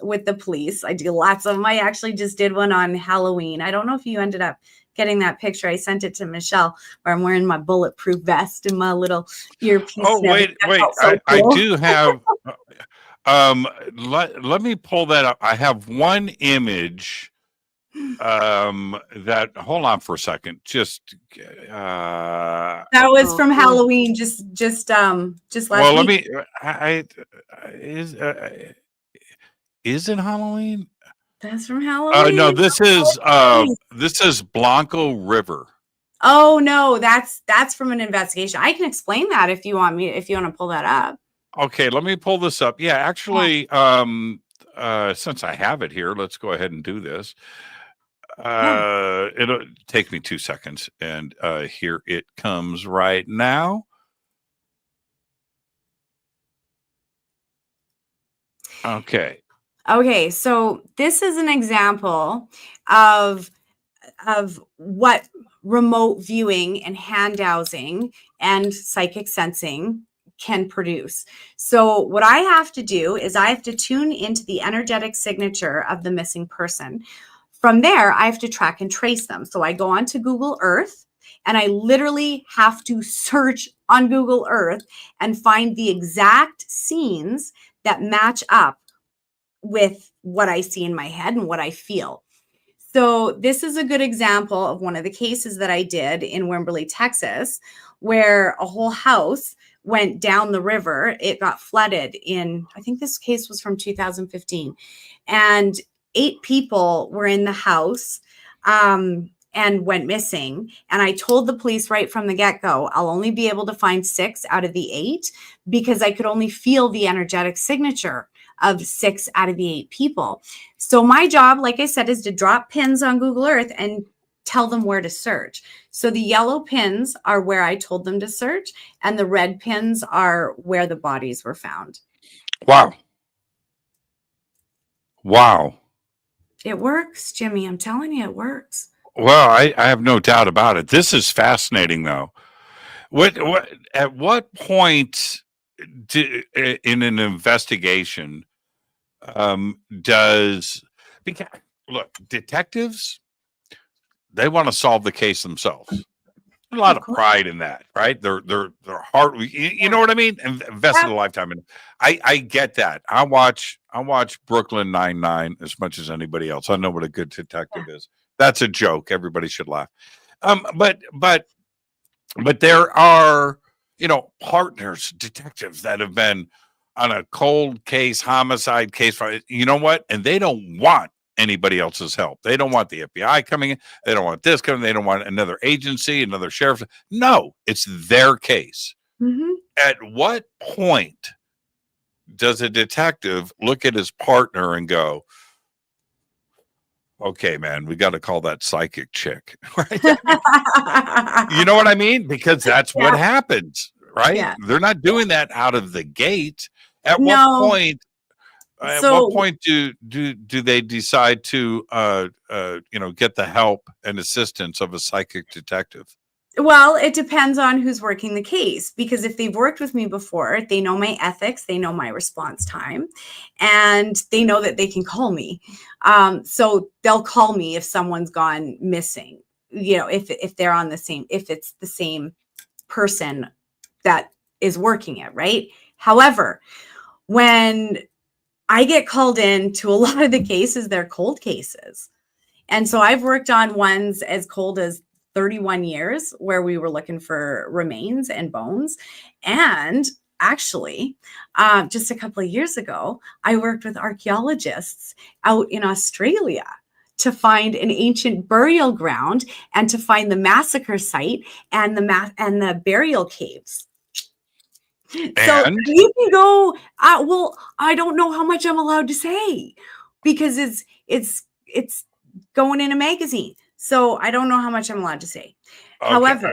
with the police. I do lots of them. I actually just did one on Halloween. I don't know if you ended up getting that picture. I sent it to Michelle where I'm wearing my bulletproof vest and my little earpiece. Oh, wait. So I cool. do have, let me pull that up. I have one image that, hold on for a second. Just, that was from Halloween. Just last well, let week. me, is it Halloween? That's from Halloween. No, this is Blanco River. Oh no, that's from an investigation. I can explain that if you want to pull that up. Okay, let me pull this up. Yeah, actually, since I have it here, let's go ahead and do this. It'll take me 2 seconds, and here it comes right now. Okay, so this is an example of what remote viewing and hand dowsing and psychic sensing can produce. So what I have to do is I have to tune into the energetic signature of the missing person. From there, I have to track and trace them. So I go onto Google Earth and I literally have to search on Google Earth and find the exact scenes that match up with what I see in my head and what I feel. So this is a good example of one of the cases that I did in Wimberly, Texas, where a whole house went down the river. It got flooded I think this case was from 2015, and 8 people were in the house and went missing. And I told the police right from the get-go, I'll only be able to find 6 out of the 8 because I could only feel the energetic signature of 6 out of the 8 people. So my job, like I said, is to drop pins on Google Earth and tell them where to search. So the yellow pins are where I told them to search, and the red pins are where the bodies were found. Wow. It works, Jimmy. I'm telling you, it works. Well, I have no doubt about it. This is fascinating, though. At what point in an investigation because look, detectives, they want to solve the case themselves. A lot of pride in that, right? They're heart. You know what I mean? Invested a lifetime in. I get that. I watch Brooklyn Nine-Nine as much as anybody else. I know what a good detective is. That's a joke. Everybody should laugh. But there are, partners, detectives that have been on a cold case, homicide case. You know what? And they don't want anybody else's help. They don't want the FBI coming in. They don't want this coming. They don't want another agency, another sheriff. No, it's their case. Mm-hmm. At what point does a detective look at his partner and go, okay, man, we got to call that psychic chick, right? You know what I mean? Because that's what happens, right? Yeah. They're not doing that out of the gate. At what point? At what point do they decide to get the help and assistance of a psychic detective? Well, it depends on who's working the case, because if they've worked with me before, they know my ethics, they know my response time, and they know that they can call me. So they'll call me if someone's gone missing, if they're on if it's the same person that is working it, right? However, when I get called in to a lot of the cases, they're cold cases. And so I've worked on ones as cold as 31 years where we were looking for remains and bones. And actually, just a couple of years ago, I worked with archaeologists out in Australia to find an ancient burial ground and to find the massacre site and the burial caves. So you can go, well, I don't know how much I'm allowed to say because it's going in a magazine. So I don't know how much I'm allowed to say. Okay, however,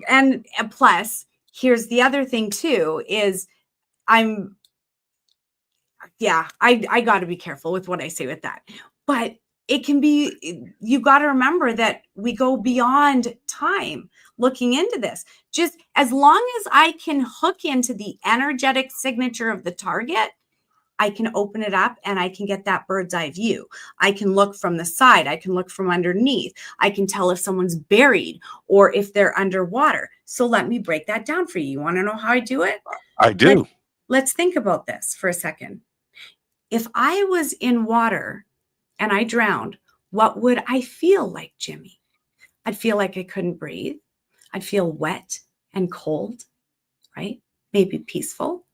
and plus, here's the other thing too, is I got to be careful with what I say with that. but it can be, you've got to remember that we go beyond time looking into this. Just as long as I can hook into the energetic signature of the target, I can open it up and I can get that bird's eye view. I can look from the side. I can look from underneath. I can tell if someone's buried or if they're underwater. So let me break that down for you. You want to know how I do it? I do. Let's think about this for a second. If I was in water and I drowned, what would I feel like, Jimmy? I'd feel like I couldn't breathe. I'd feel wet and cold, right? Maybe peaceful.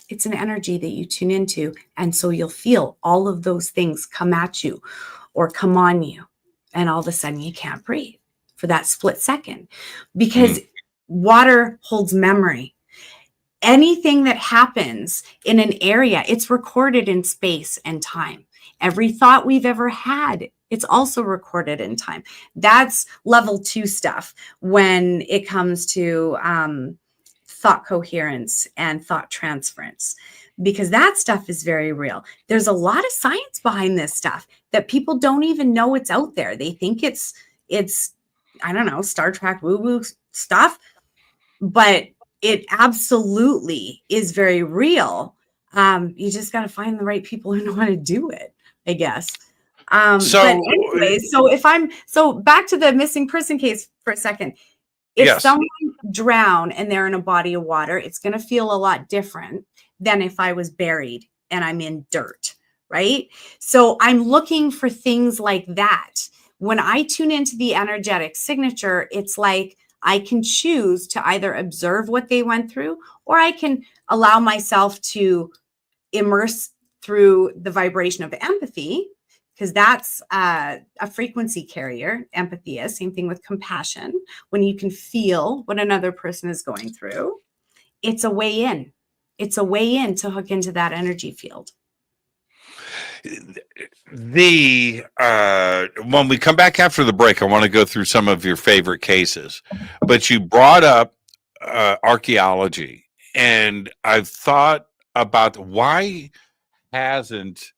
It's an energy that you tune into. And so you'll feel all of those things come at you or come on you. And all of a sudden you can't breathe for that split second because water holds memory. Anything that happens in an area, it's recorded in space and time. Every thought we've ever had, it's also recorded in time. That's level 2 stuff when it comes to thought coherence and thought transference, because that stuff is very real. There's a lot of science behind this stuff that people don't even know it's out there. They think it's I don't know, Star Trek woo-woo stuff, but it absolutely is very real. You just got to find the right people who know how to do it, I guess. But anyway, so back to the missing person case for a second. If someone drowned and they're in a body of water, it's going to feel a lot different than if I was buried and I'm in dirt, right? So I'm looking for things like that. When I tune into the energetic signature, it's like I can choose to either observe what they went through, or I can allow myself to immerse through the vibration of empathy, because that's a frequency carrier. Empathy is same thing with compassion. When you can feel what another person is going through, it's a way in. It's a way in to hook into that energy field. When we come back after the break, I want to go through some of your favorite cases, but you brought up archaeology, and I've thought about why hasn't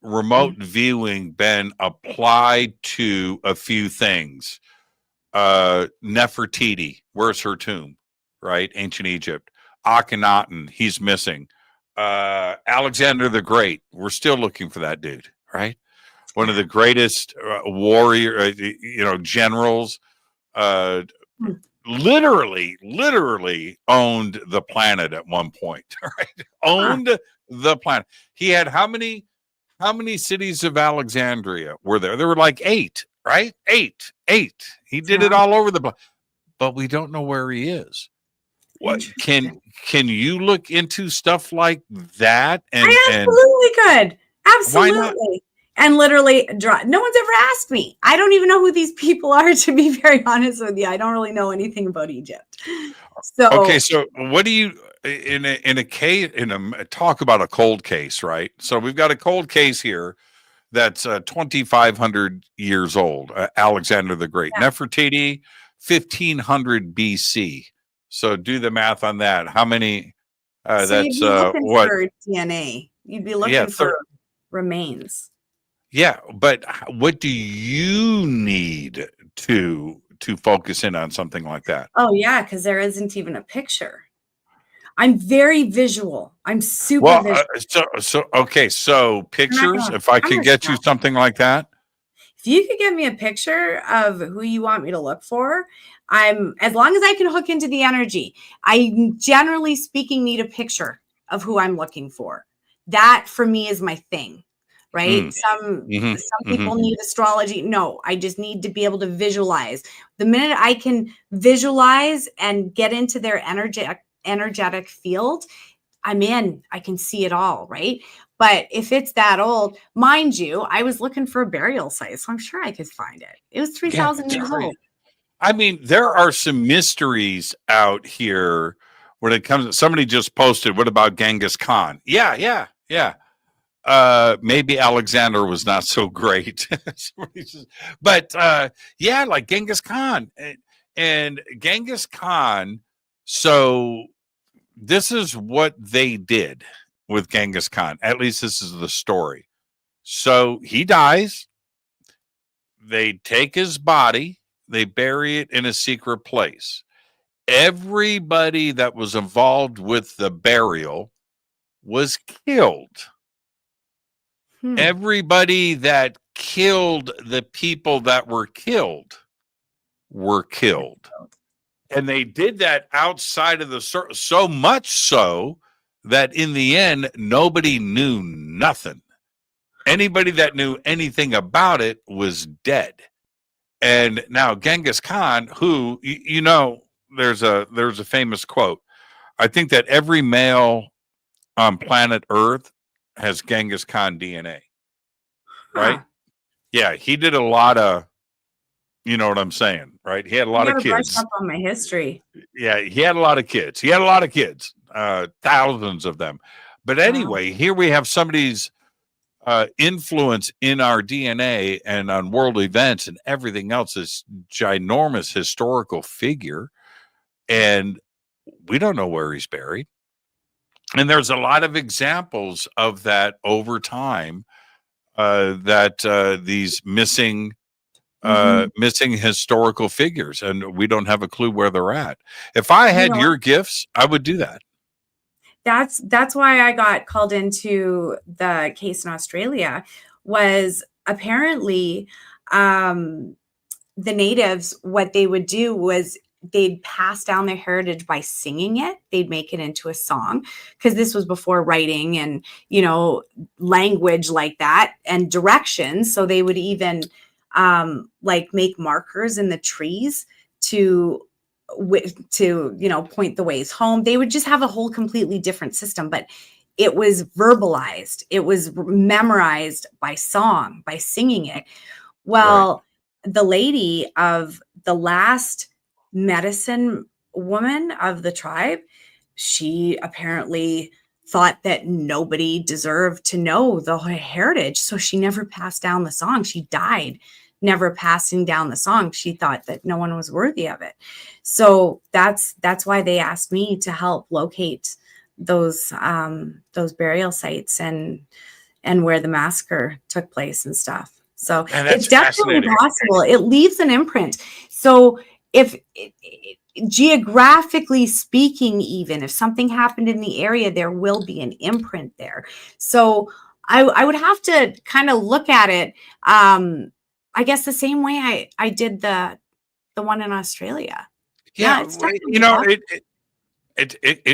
remote viewing been applied to a few things. Nefertiti, where's her tomb? Right? Ancient Egypt. Akhenaten, he's missing. Alexander the Great, we're still looking for that dude, right? One of the greatest warrior, generals, literally owned the planet at one point, right? Owned the planet. He had how many cities of Alexandria were there? There were like 8, right? 8. He did it all over the place, but we don't know where he is. What can you look into stuff like that? And I absolutely could. Absolutely. And literally no one's ever asked me. I don't even know who these people are, to be very honest with you. I don't really know anything about Egypt. So okay, so what do you in a case talk about a cold case, right? So we've got a cold case here that's 2,500 years old. Alexander the Great, Nefertiti, 1500 BC. So do the math on that. How many? So that's you'd be looking what for DNA. You'd be looking for remains. Yeah, but what do you need to focus in on something like that? Oh yeah, because there isn't even a picture. I'm very visual. I'm super visual. So pictures. If I could get you something like that. If you could give me a picture of who you want me to look for, as long as I can hook into the energy, I generally speaking need a picture of who I'm looking for. That for me is my thing, right? Some people need astrology. No, I just need to be able to visualize. The minute I can visualize and get into their energetic field, I'm in. I can see it all, right? But if it's that old, mind you, I was looking for a burial site, so I'm sure I could find it. It was 3,000 years old. I mean, there are some mysteries out here when it comes. Somebody just posted, what about Genghis Khan? Yeah. Maybe Alexander was not so great. But like Genghis Khan. And Genghis Khan, so this is what they did with Genghis Khan. At least this is the story. So he dies. They take his body, they bury it in a secret place. Everybody that was involved with the burial was killed. Everybody that killed the people that were killed were killed. And they did that outside of the circle, so much so that in the end, nobody knew nothing. Anybody that knew anything about it was dead. And now Genghis Khan, who, you know, there's a famous quote. I think that every male on planet Earth has Genghis Khan DNA. Right? Yeah, he did a lot of, you know what I'm saying, right? He had a lot of kids. Up on my history. Yeah, he had a lot of kids. Thousands of them. But anyway, here we have somebody's influence in our DNA and on world events and everything else, this ginormous historical figure, and we don't know where he's buried. And there's a lot of examples of that over time, that these missing historical figures, and we don't have a clue where they're at. If I had your gifts, I would do that. That's why I got called into the case in Australia. Was apparently the natives, what they would do was they'd pass down their heritage by singing it. They'd make it into a song, because this was before writing and, you know, language like that and directions. So they would even like make markers in the trees to you know, point the ways home. They would just have a whole completely different system, but it was verbalized. It was memorized by song, by singing it. Well, the lady of the last medicine woman of the tribe, she apparently thought that nobody deserved to know the heritage. So she never passed down the song. She died never passing down the song. She thought that no one was worthy of it. So that's why they asked me to help locate those burial sites and where the massacre took place and stuff. So it's definitely possible. It leaves an imprint. So if geographically speaking, even if something happened in the area, there will be an imprint there. So I would have to kind of look at it, I guess the same way I did the one in Australia. Yeah, you know,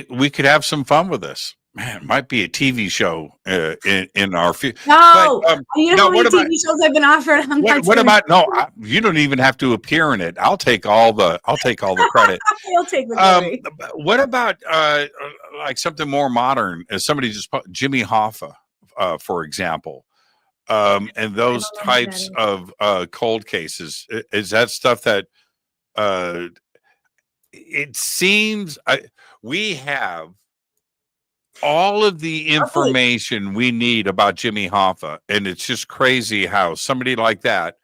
we could have some fun with this. Man, it might be a TV show in our future. No, but, you know how many TV shows I've been offered. What about you don't even have to appear in it. I'll take all the credit. I'll take the glory. What about like something more modern? As somebody just Jimmy Hoffa, for example. And those types of cold cases, is that stuff that it seems we have all of the information we need about Jimmy Hoffa, and it's just crazy how somebody like that,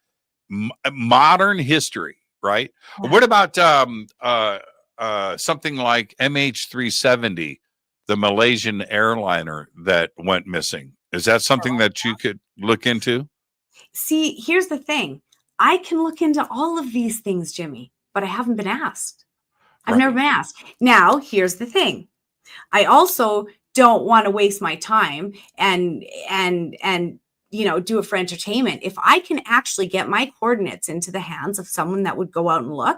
modern history, right? Yeah. What about something like MH370, the Malaysian airliner that went missing? Is that something that you could look into? See, here's the thing. I can look into all of these things, Jimmy, but I haven't been asked. I've never been asked. Now, here's the thing. I also don't want to waste my time and you know, do it for entertainment. If I can actually get my coordinates into the hands of someone that would go out and look,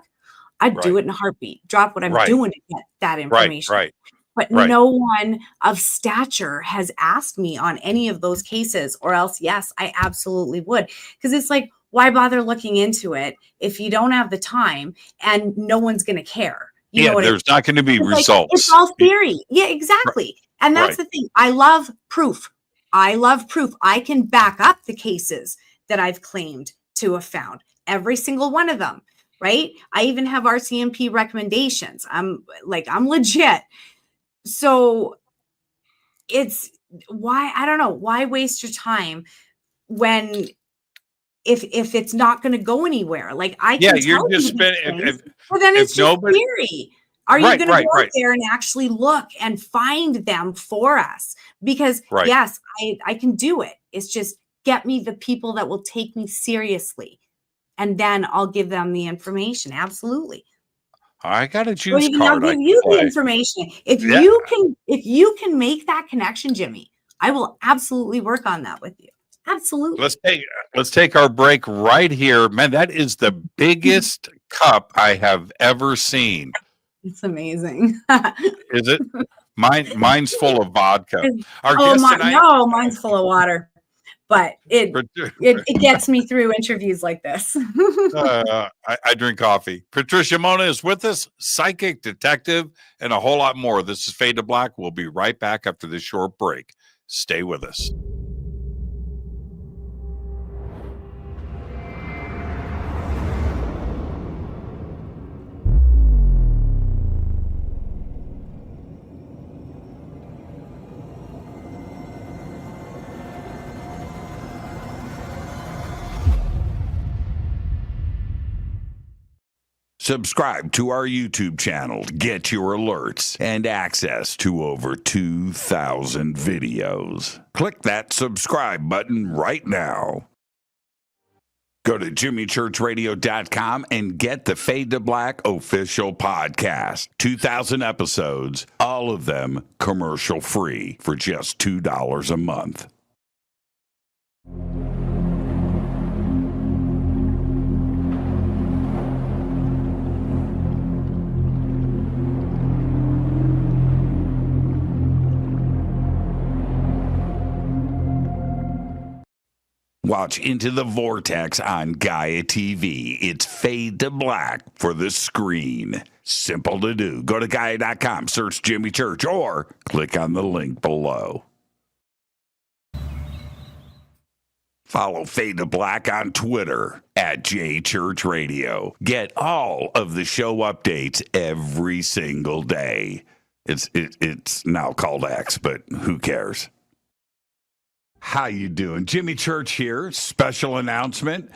I'd do it in a heartbeat. Drop what I'm doing to get that information. But no one of stature has asked me on any of those cases, or else, yes, I absolutely would. Because it's like, why bother looking into it if you don't have the time and no one's going to care? You know what there's not going to be results. Like, it's all theory. Yeah, exactly. And that's the thing. I love proof. I can back up the cases that I've claimed to have found. Every single one of them, right? I even have RCMP recommendations. I'm legit. So it's why, I don't know, why waste your time when if it's not going to go anywhere? Like I can you're just spending. Well, then it's just theory. Are you going to go out there and actually look and find them for us? Because yes, I can do it. It's just get me the people that will take me seriously. And then I'll give them the information. Absolutely. I got a Or juice even I'll card. give you the information. If you can make that connection, Jimmy, I will absolutely work on that with you. Absolutely. Let's take our break right here. Man, that is the biggest cup I have ever seen. It's amazing. Is it? Mine's full of vodka. Mine's full of water. But it gets me through interviews like this. I drink coffee. Patricia Monna is with us, psychic, detective, and a whole lot more. This is Fade to Black. We'll be right back after this short break. Stay with us. Subscribe to our YouTube channel to get your alerts and access to over 2,000 videos. Click that subscribe button right now. Go to jimmychurchradio.com and get the Fade to Black official podcast. 2,000 episodes, all of them commercial free for just $2 a month. Watch Into the Vortex on Gaia TV. It's Fade to Black for the screen. Simple to do. Go to Gaia.com, search Jimmy Church, or click on the link below. Follow Fade to Black on Twitter at JChurchRadio. Get all of the show updates every single day. It's now called X, but who cares? How you doing? Jimmy Church here. Special announcement.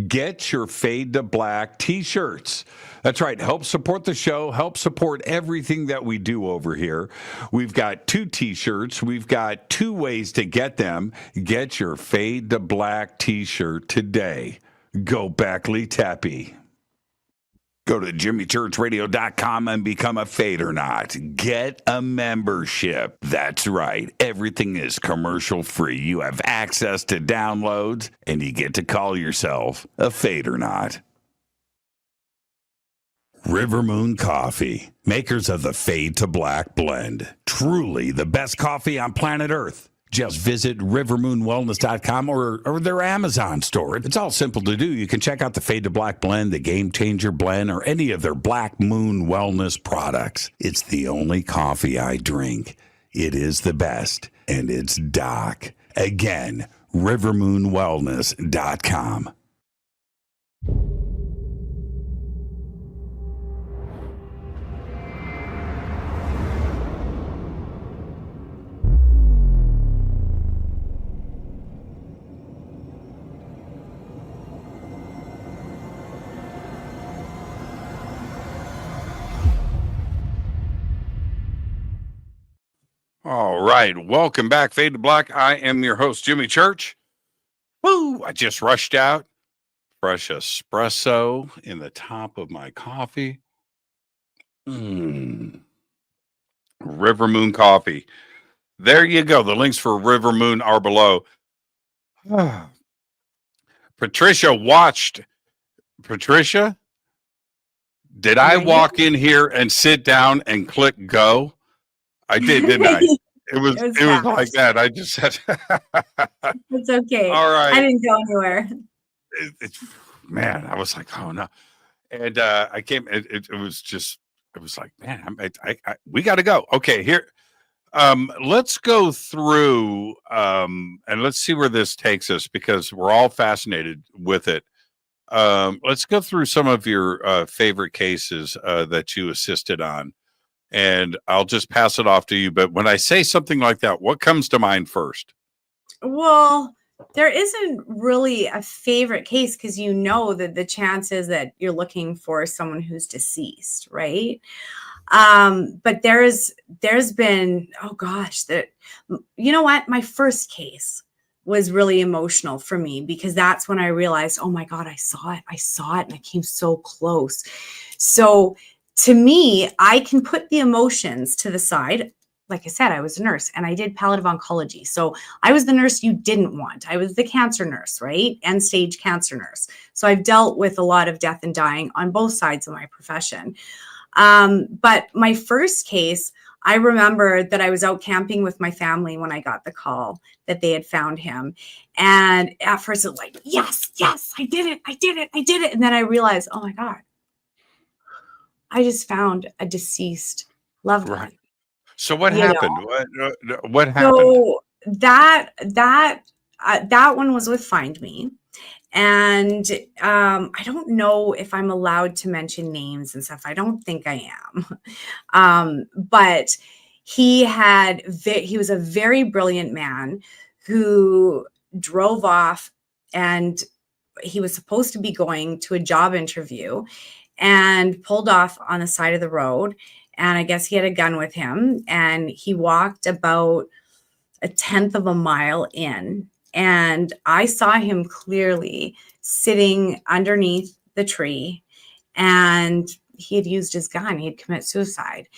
Get your Fade to Black t-shirts. That's right. Help support the show. Help support everything that we do over here. We've got 2 t-shirts. We've got 2 ways to get them. Get your Fade to Black t-shirt today. Go Beckley Teppy. Go to jimmychurchradio.com and become a Fadernaut. Get a membership. That's right. Everything is commercial free. You have access to downloads, and you get to call yourself a Fadernaut. River Moon Coffee, makers of the Fade to Black blend. Truly the best coffee on planet Earth. Just visit rivermoonwellness.com or their Amazon store. It's all simple to do. You can check out the Fade to Black blend, the Game Changer blend, or any of their Black Moon Wellness products. It's the only coffee I drink. It is the best, and it's Doc. Again, rivermoonwellness.com. All right. Welcome back, Fade to Black. I am your host, Jimmy Church. Woo! I just rushed out. Fresh espresso in the top of my coffee. River Moon Coffee. There you go. The links for River Moon are below. Patricia watched. Patricia, did I walk in here and sit down and click go? I did, didn't I? It was like that. I just said, it's okay. All right. I didn't go anywhere. Man, I was like, oh no. And I came, it was like, man, we got to go. Okay, here. Let's go through and let's see where this takes us, because we're all fascinated with it. Let's go through some of your favorite cases that you assisted on. And I'll just pass it off to you. But when I say something like that, what comes to mind first? Well, there isn't really a favorite case, because you know that the chances that you're looking for someone who's deceased, right? But there's been, oh gosh, you know what? My first case, was really emotional for me, because that's when I realized, oh my God, I saw it, and I came so close. So to me, I can put the emotions to the side. Like I said, I was a nurse and I did palliative oncology. So I was the nurse you didn't want. I was the cancer nurse, right? End stage cancer nurse. So I've dealt with a lot of death and dying on both sides of my profession. But my first case, I remember that I was out camping with my family when I got the call that they had found him. And at first it was like, yes, I did it. And then I realized, oh my God, I just found a deceased loved one. So what You happened? What happened? So that one was with Find Me. And I don't know if I'm allowed to mention names and stuff. I don't think I am. But he was a very brilliant man who drove off, and he was supposed to be going to a job interview and pulled off on the side of the road. And I guess he had a gun with him, and he walked about a 1/10 of a mile in. And I saw him clearly sitting underneath the tree, and he had used his gun. He had committed suicide.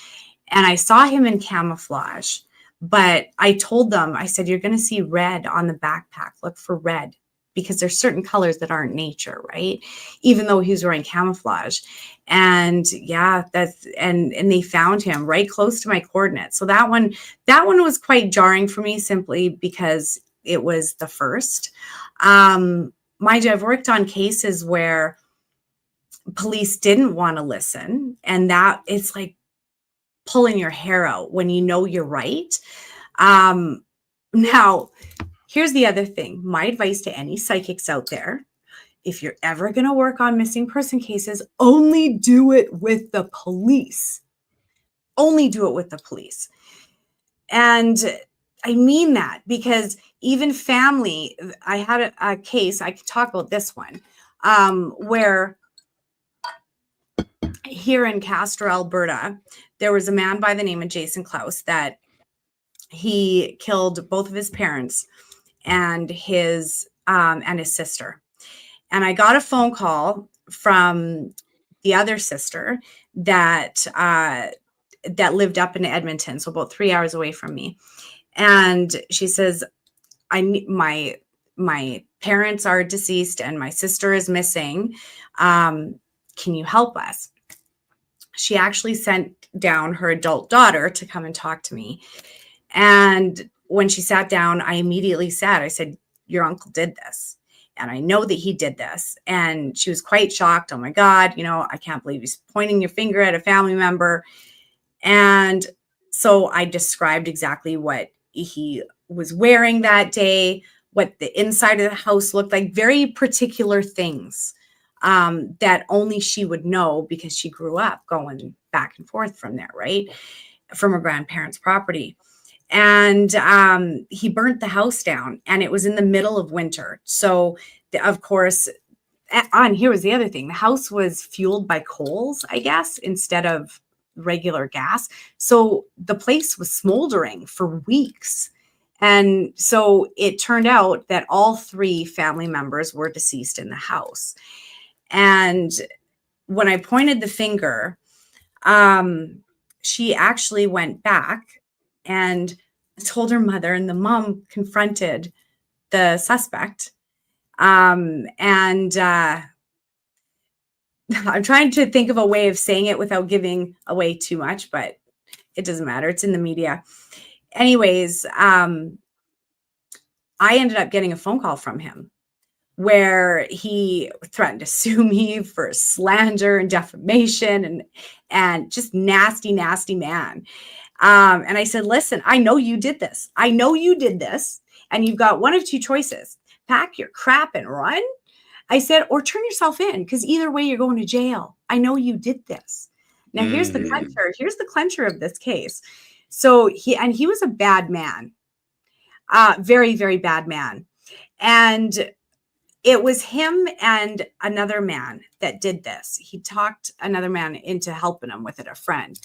And I saw him in camouflage, but I told them, I said, you're going to see red on the backpack. Look for red, because there's certain colors that aren't nature, right? Even though he was wearing camouflage. And yeah, and they found him right close to my coordinates. So that one was quite jarring for me, simply because it was the first. Mind you, I've worked on cases where police didn't want to listen, and that it's like pulling your hair out when you know you're right. Now, here's the other thing. My advice to any psychics out there: if you're ever going to work on missing person cases, only do it with the police. Only do it with the police. And I mean that, because even family, I had a case, I could talk about this one, where here in Castro, Alberta, there was a man by the name of Jason Klaus that he killed both of his parents and his sister. And I got a phone call from the other sister that lived up in Edmonton, so about 3 hours away from me. And she says, my parents are deceased and my sister is missing. Can you help us? She actually sent down her adult daughter to come and talk to me. And when she sat down, I immediately I said, your uncle did this. And I know that he did this. And she was quite shocked. Oh my God, I can't believe he's pointing your finger at a family member. And so I described exactly what he was wearing that day, what the inside of the house looked like, very particular things that only she would know, because she grew up going back and forth from there, right? From her grandparents' property. And he burnt the house down, and it was in the middle of winter. So, of course, and here was the other thing. The house was fueled by coals, I guess, instead of regular gas. So the place was smoldering for weeks. And so it turned out that all 3 family members were deceased in the house. And when I pointed the finger, she actually went back and told her mother, and the mom confronted the suspect. And I'm trying to think of a way of saying it without giving away too much, but it doesn't matter. It's in the media. Anyways, I ended up getting a phone call from him where he threatened to sue me for slander and defamation and just nasty, nasty man. And I said, listen, I know you did this. And you've got one of 2 choices: pack your crap and run. I said, or turn yourself in, because either way you're going to jail. I know you did this. Now here's the clincher. Here's the clincher of this case. So he was a bad man, very, very bad man. And it was him and another man that did this. He talked another man into helping him with it, a friend.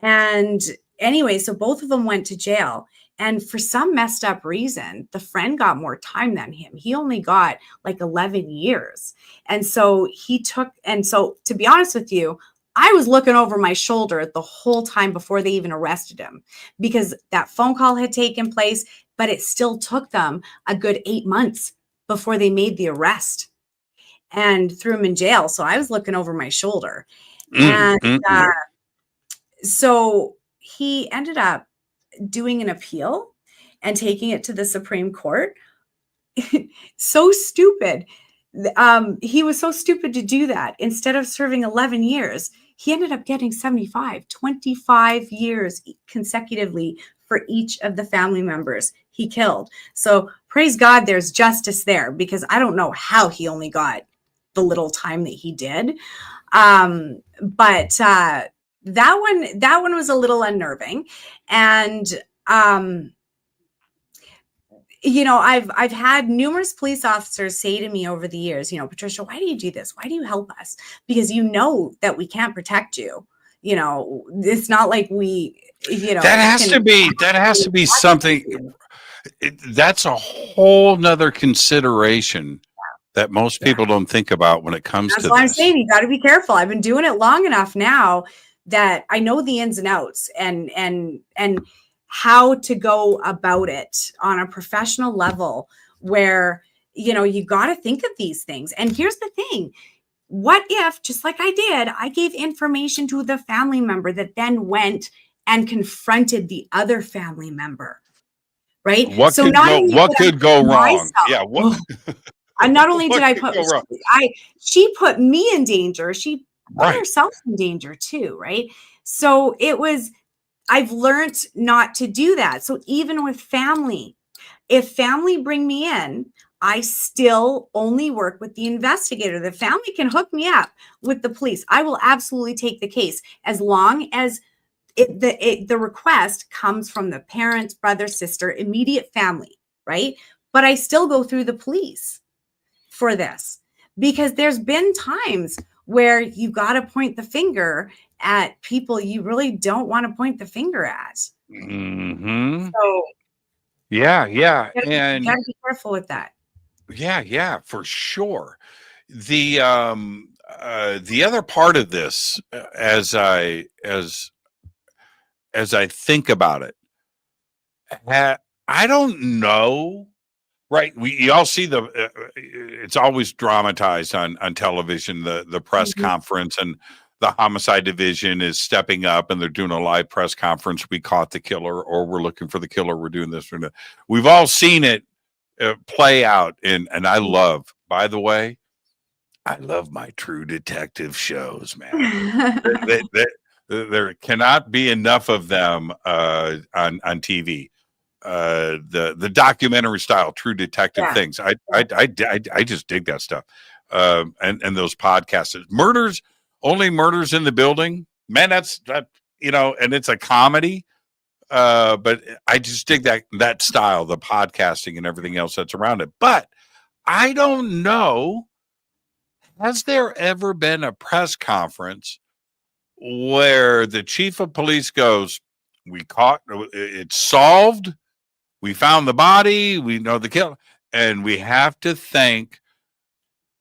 And anyway, so both of them went to jail. And for some messed up reason, the friend got more time than him. He only got like 11 years. And so to be honest with you, I was looking over my shoulder the whole time before they even arrested him, because that phone call had taken place, but it still took them a good 8 months before they made the arrest and threw him in jail. So I was looking over my shoulder. So he ended up doing an appeal and taking it to the Supreme Court. So stupid. He was so stupid to do that. Instead of serving 11 years, he ended up getting 25 years consecutively for each of the family members he killed. So praise God, there's justice there, because I don't know how he only got the little time that he did. But that one was a little unnerving. And, I've had numerous police officers say to me over the years, Patricia, why do you do this? Why do you help us? Because that we can't protect you. It's not like we, that has to be something. That's a whole nother consideration that most people don't think about when it comes to this. That's what I'm saying. You got to be careful. I've been doing it long enough now that I know the ins and outs and how to go about it on a professional level, where, you got to think of these things. And here's the thing. What if, just like I did, I gave information to the family member that then went and confronted the other family member, right? What could go wrong? Yeah. And not only did I put, she put me in danger, she put herself in danger too, right? So I've learned not to do that. So even with family, if family bring me in, I still only work with the investigator. The family can hook me up with the police. I will absolutely take the case as long as the request comes from the parents, brother, sister, immediate family, right? But I still go through the police for this, because there's been times where you got to point the finger at people you really don't want to point the finger at. Mm-hmm. So yeah. You gotta be careful with that. Yeah, for sure. The other part of this, as I think about it, I don't know. Right. You all see it's always dramatized on television, the press conference, and the homicide division is stepping up and they're doing a live press conference. We caught the killer, or we're looking for the killer. We're doing this. We've all seen it play out. And I love, by the way, I love my true detective shows, man. There cannot be enough of them on TV. The documentary style true detective things. I just dig that stuff. And those podcasts, only murders in the building, man, and it's a comedy. But I just dig that style, the podcasting and everything else that's around it. But I don't know, has there ever been a press conference where the chief of police goes, it's solved, we found the body, we know the killer, and we have to thank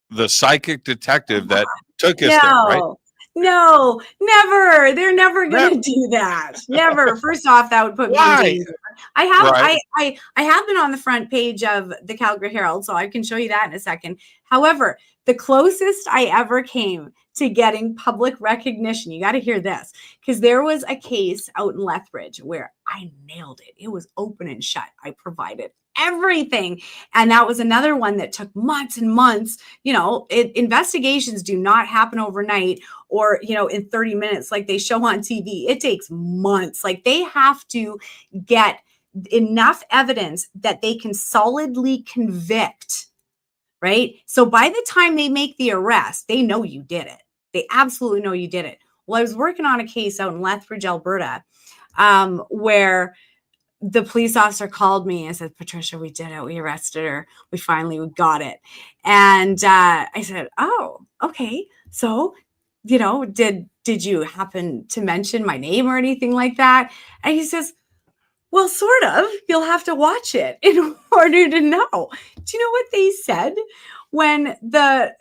the psychic detective that took us there, right? No, never. They're never going to do that. Never. First off, that would put me in danger. I have been on the front page of the Calgary Herald, so I can show you that in a second. However, the closest I ever came to getting public recognition, you got to hear this, because there was a case out in Lethbridge where I nailed it. It was open and shut. I provided everything. And that was another one that took months and months. Investigations do not happen overnight or, in 30 minutes like they show on TV. It takes months. Like, they have to get enough evidence that they can solidly convict, right? So by the time they make the arrest, they know you did it. They absolutely know you did it. Well, I was working on a case out in Lethbridge, Alberta, where the police officer called me and said, Patricia, we did it. We arrested her. We got it. And I said, oh, okay. So, did you happen to mention my name or anything like that? And he says, Well, sort of. You'll have to watch it in order to know. Do you know what they said when the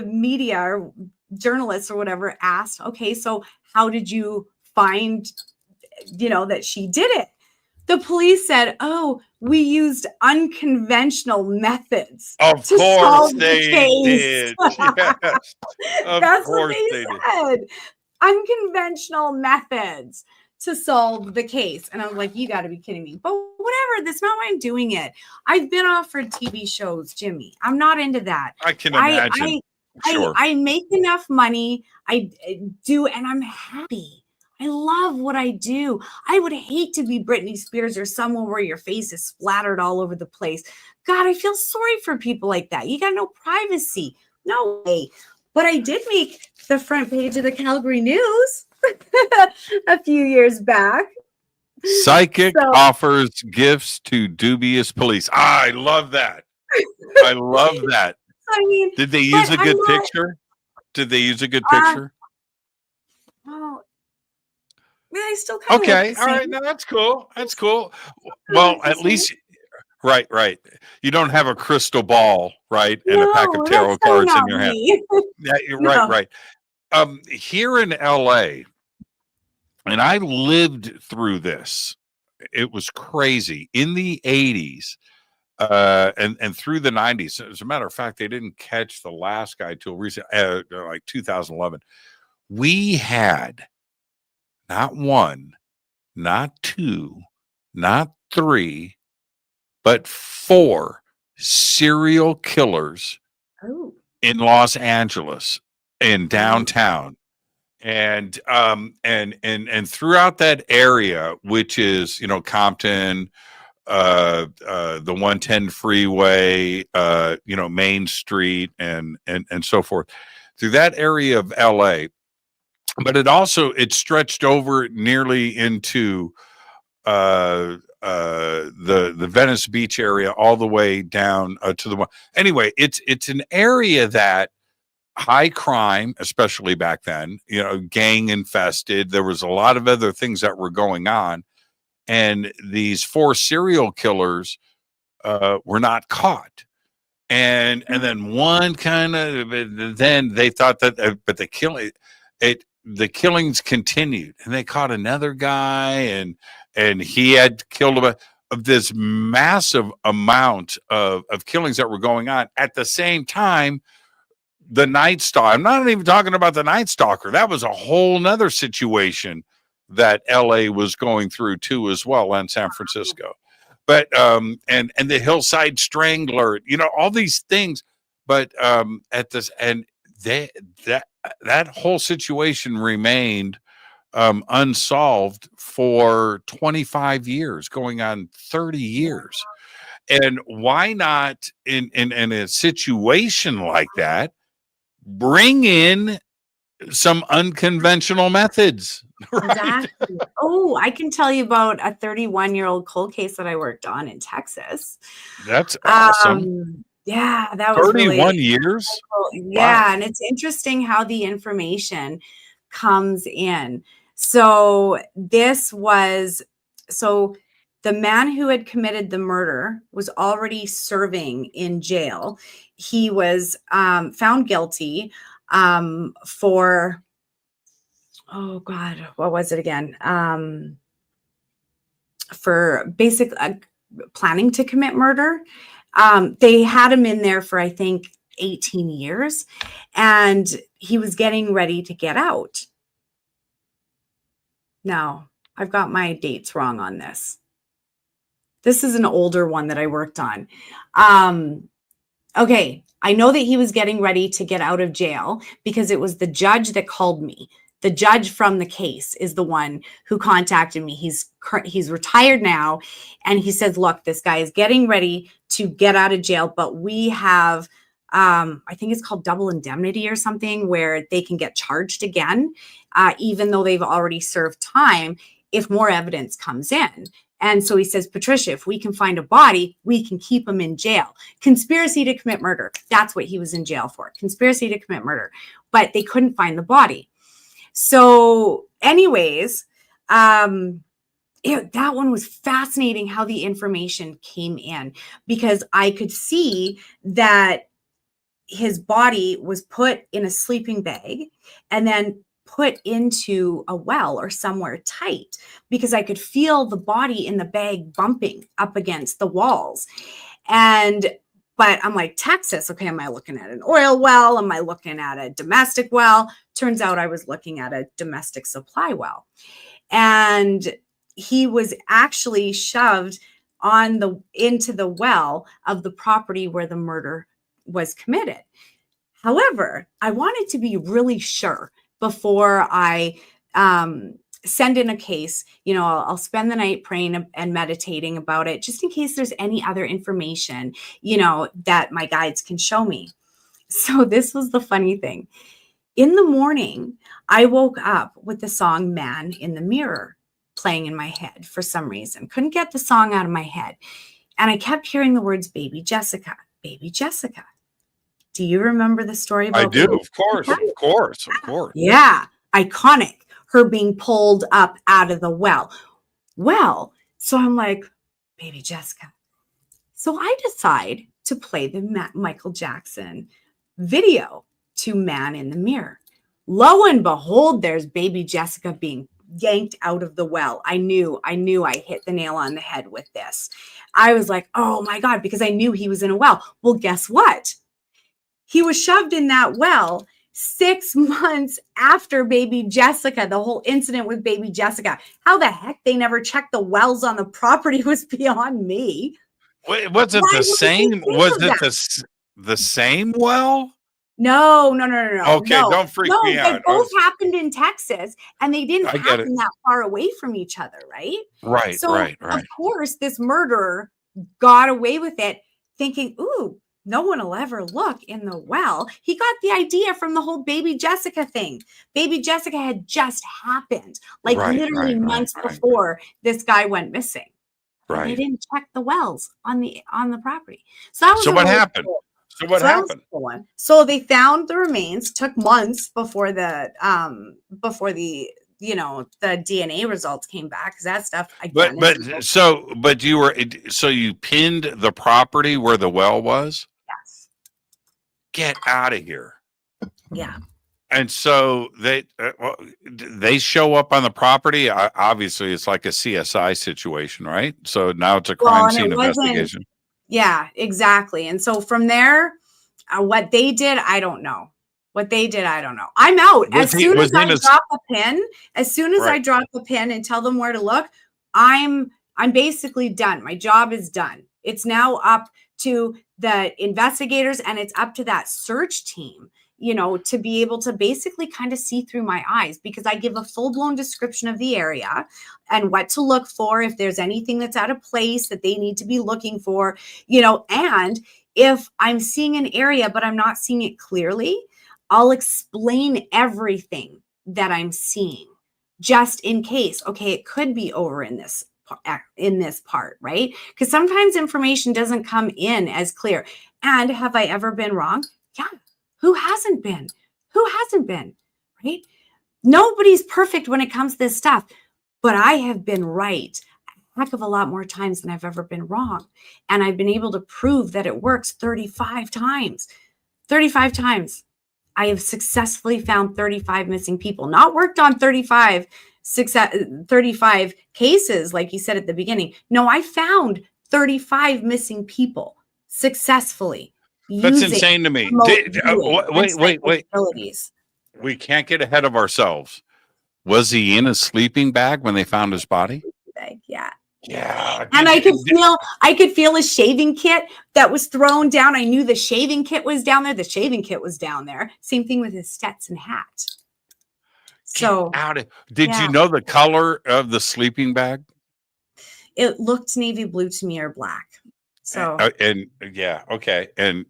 media or journalists or whatever asked, okay, so how did you find, that she did it? The police said, oh, we used unconventional methods Of to course solve the they case. did. Yes. Of That's what course they they did. said. Unconventional methods to solve the case. And I was like, you got to be kidding me. But whatever, that's not why I'm doing it. I've been offered TV shows, Jimmy. I'm not into that. I can imagine. Sure. I make enough money. I do, and I'm happy. I love what I do. I would hate to be Britney Spears or someone where your face is splattered all over the place. God, I feel sorry for people like that. You got no privacy. No way. But I did make the front page of the Calgary News a few years back. Psychic offers gifts to dubious police. I love that. I love that. I mean, did they use a good picture? Did they use a good picture? Well, I still kind of okay. All right. No, that's cool. That's cool. Well, at least, right. You don't have a crystal ball, right? And a pack of tarot cards in your hand. Yeah, right. Here in LA, and I lived through this. It was crazy in the 80s. And through the 90s, as a matter of fact, they didn't catch the last guy till recent, like 2011. We had not one, not two, not three, but 4 serial killers in Los Angeles, in downtown, and throughout that area, which is Compton, the 110 freeway, Main Street, and so forth, through that area of LA. But it stretched over nearly into the Venice Beach area, all the way down to the one. Anyway, it's an area that high crime, especially back then, gang infested. There was a lot of other things that were going on. And these 4 serial killers were not caught, and then one kind of. Then they thought that, but the killings continued, and they caught another guy, and he had killed of this massive amount of killings that were going on at the same time. The Night Stalker. I'm not even talking about the Night Stalker. That was a whole nother situation that LA was going through too, as well, and San Francisco. But and the Hillside Strangler, all these things. But at this, and that whole situation remained unsolved for 25 years, going on 30 years. And why not in a situation like that bring in some unconventional methods? Right? Exactly. Oh, I can tell you about a 31-year-old cold case that I worked on in Texas. That's awesome. Yeah, that was 31 years. Yeah, wow. And it's interesting how the information comes in. So the man who had committed the murder was already serving in jail. He was found guilty for, oh God, what was it again? For basic planning to commit murder. They had him in there for, I think, 18 years, and he was getting ready to get out. Now, I've got my dates wrong on this. This is an older one that I worked on. Okay, I know that he was getting ready to get out of jail because it was the judge that called me. The judge from the case is the one who contacted me. He's retired now, and he says, look, this guy is getting ready to get out of jail, but we have, I think it's called double indemnity or something, where they can get charged again, even though they've already served time, if more evidence comes in. And so he says, Patricia, if we can find a body, we can keep him in jail. Conspiracy to commit murder. That's what he was in jail for. Conspiracy to commit murder. But they couldn't find the body. So anyways, That one was fascinating how the information came in, because I could see that his body was put in a sleeping bag and then put into a well or somewhere tight, because I could feel the body in the bag bumping up against the walls. But I'm like, Texas, okay, am I looking at an oil well? Am I looking at a domestic well? Turns out I was looking at a domestic supply well. And he was actually shoved into the well of the property where the murder was committed. However, I wanted to be really sure before I send in a case. I'll spend the night praying and meditating about it, just in case there's any other information, that my guides can show me. So this was the funny thing. In the morning, I woke up with the song Man in the Mirror playing in my head for some reason. Couldn't get the song out of my head. And I kept hearing the words, Baby Jessica, Baby Jessica. Do you remember the story about I do, of course. Yeah, iconic. Her being pulled up out of the well. Well, so I'm like, Baby Jessica. So I decide to play the Michael Jackson video to Man in the Mirror. Lo and behold, there's Baby Jessica being yanked out of the well. I knew I hit the nail on the head with this. I was like, oh my God, because I knew he was in a well. Well, guess what? He was shoved in that well 6 months after Baby Jessica, the whole incident with Baby Jessica. How the heck they never checked the wells on the property was beyond me. Wait, was it the same? Was it the same well? No. Okay, no. don't freak me out. They both happened in Texas, and they didn't happen that far away from each other, right? Right, so, right. Of course, this murderer got away with it, thinking, ooh, no one will ever look in the well. He got the idea from the whole Baby Jessica thing. Baby Jessica had just happened, literally months before this guy went missing. Right. They didn't check the wells on the property. So that was what happened? Cool. So what happened? So they found the remains. Took months before the DNA results came back, because that stuff. You pinned the property where the well was? Yes. Get out of here. Yeah. And so they show up on the property. Obviously, it's like a CSI situation, right? So now it's a crime scene investigation. Yeah, exactly. And so from there, what they did, I don't know. I'm out. As soon as I drop a pin and tell them where to look, I'm basically done. My job is done. It's now up to the investigators, and it's up to that search team, to be able to basically kind of see through my eyes, because I give a full-blown description of the area and what to look for, if there's anything that's out of place that they need to be looking for, and if I'm seeing an area but I'm not seeing it clearly, I'll explain everything that I'm seeing, just in case. Okay, it could be over in this part, right? Because sometimes information doesn't come in as clear. And have I ever been wrong? Yeah. Who hasn't been? Right? Nobody's perfect when it comes to this stuff, but I have been right a heck of a lot more times than I've ever been wrong. And I've been able to prove that it works 35 times. 35 times. I have successfully found 35 missing people, not worked on 35 cases, like you said at the beginning. No, I found 35 missing people successfly. That's insane to me. Wait. We can't get ahead of ourselves. Was he in a sleeping bag when they found his body? Yeah. Yeah. And I could feel a shaving kit that was thrown down. I knew the shaving kit was down there. Same thing with his Stetson hat. So did you know the color of the sleeping bag? It looked navy blue to me, or black. So okay. And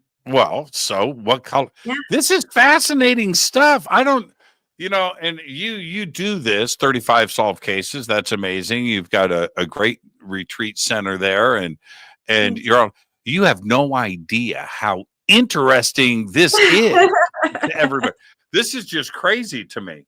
so what color? Yeah. This is fascinating stuff. I don't, and you do this 35 solved cases. That's amazing. You've got a great retreat center there, and you have no idea how interesting this is to everybody. This is just crazy to me.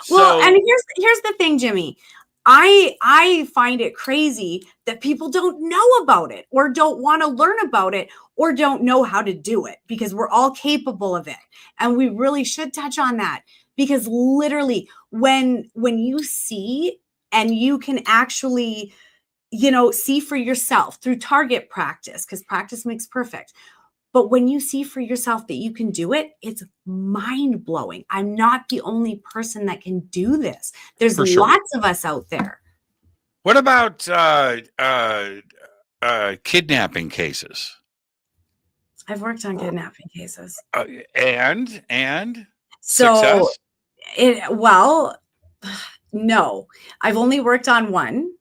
Well, and here's the thing, Jimmy. I find it crazy that people don't know about it or don't want to learn about it or don't know how to do it, because we're all capable of it. And we really should touch on that, because literally when you see and you can actually, see for yourself through target practice, because practice makes perfect. But when you see for yourself that you can do it, it's mind blowing. I'm not the only person that can do this. There's lots of us out there. What about kidnapping cases? I've worked on kidnapping cases. And so success? No, I've only worked on one.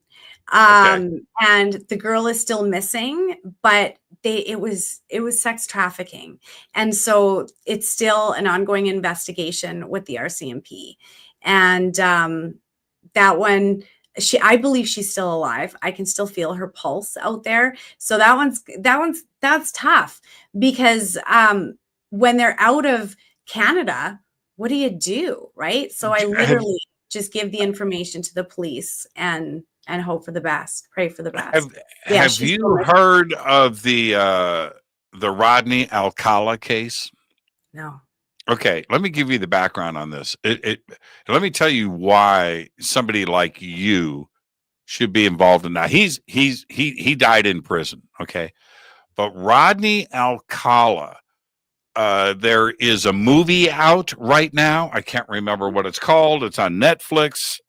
And the girl is still missing, but it was sex trafficking. And so it's still an ongoing investigation with the RCMP. And that one, I believe she's still alive. I can still feel her pulse out there. So that's tough, because when they're out of Canada, what do you do? Right. So I literally just give the information to the police and hope for the best, pray for the best. Have you heard of the Rodney Alcala case? No. Okay, let me give you the background on this. Let me tell you why somebody like you should be involved in that. He died in prison, okay? But Rodney Alcala, there is a movie out right now. I can't remember what it's called. It's on Netflix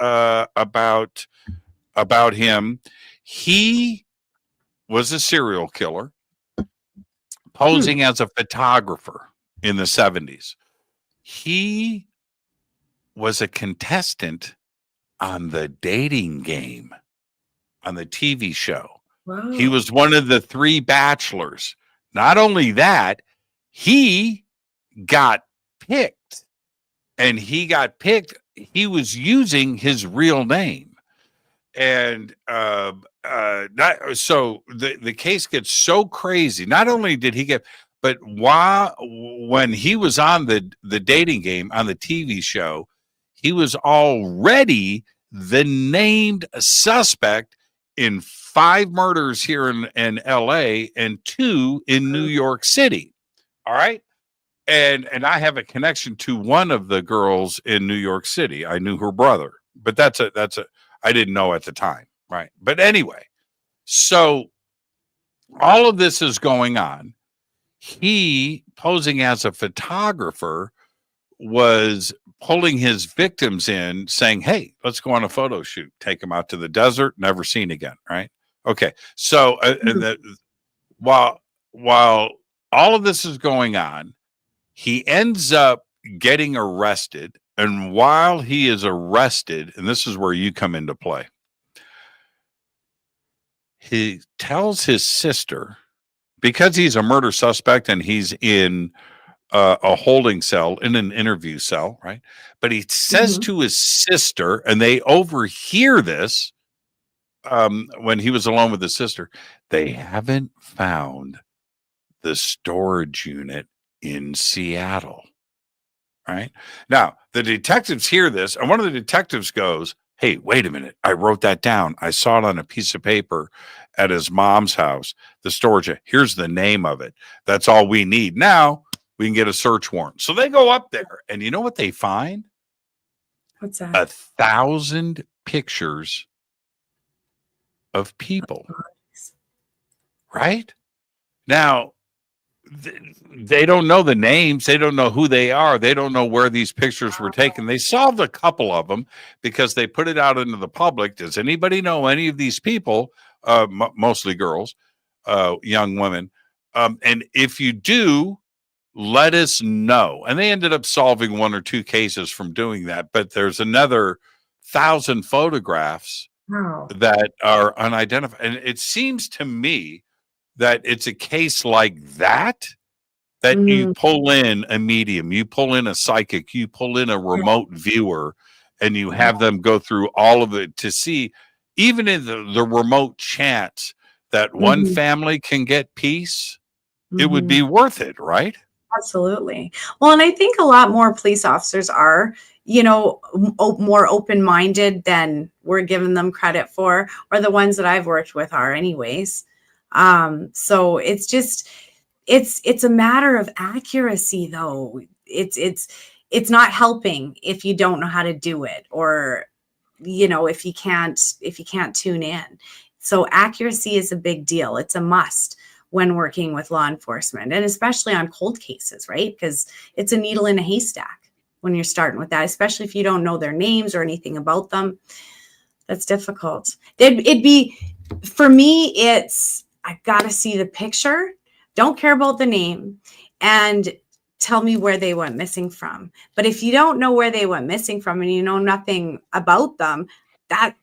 about him. He was a serial killer posing as a photographer in the 70s. He was a contestant on The Dating Game on the TV show. Wow. He was one of the 3 bachelors. Not only that, he got picked. And he got picked. He was using his real name. And so the case gets so crazy. Not only did he get, but when he was on the Dating Game on the TV show, he was already the named suspect in 5 murders here in LA and 2 in New York City. All right. And I have a connection to one of the girls in New York City. I knew her brother, but that's I didn't know at the time, right? But anyway, so all of this is going on. He, posing as a photographer, was pulling his victims in, saying, hey, let's go on a photo shoot. Take them out to the desert, never seen again, right? Okay, so while all of this is going on, he ends up getting arrested. And while he is arrested, and this is where you come into play, he tells his sister, because he's a murder suspect and he's in a holding cell, in an interview cell, right? But he says to his sister, and they overhear this when he was alone with his sister, they haven't found the storage unit in Seattle. Right now, the detectives hear this, and one of the detectives goes, hey, wait a minute. I wrote that down. I saw it on a piece of paper at his mom's house. The storage. Here's the name of it. That's all we need. Now we can get a search warrant. So they go up there, and you know what they find? What's that? 1,000 pictures of people. Right? Now, they don't know the names. They don't know who they are. They don't know where these pictures were taken. They solved a couple of them because they put it out into the public. Does anybody know any of these people? Mostly girls, young women. And if you do, let us know. And they ended up solving 1 or 2 cases from doing that. But there's another 1,000 photographs that are unidentified. And it seems to me that it's a case like that you pull in a medium, you pull in a psychic, you pull in a remote viewer, and you have them go through all of it to see, even in the remote chance that one family can get peace, it would be worth it, right? Absolutely. Well, and I think a lot more police officers are, more open-minded than we're giving them credit for, or the ones that I've worked with are anyways. So it's just, it's a matter of accuracy though. It's not helping if you don't know how to do it, or, if you can't tune in. So accuracy is a big deal. It's a must when working with law enforcement, and especially on cold cases, right? Because it's a needle in a haystack when you're starting with that, especially if you don't know their names or anything about them. That's difficult. It'd be, for me, I gotta see the picture, don't care about the name, and tell me where they went missing from. But if you don't know where they went missing from and you know nothing about them, that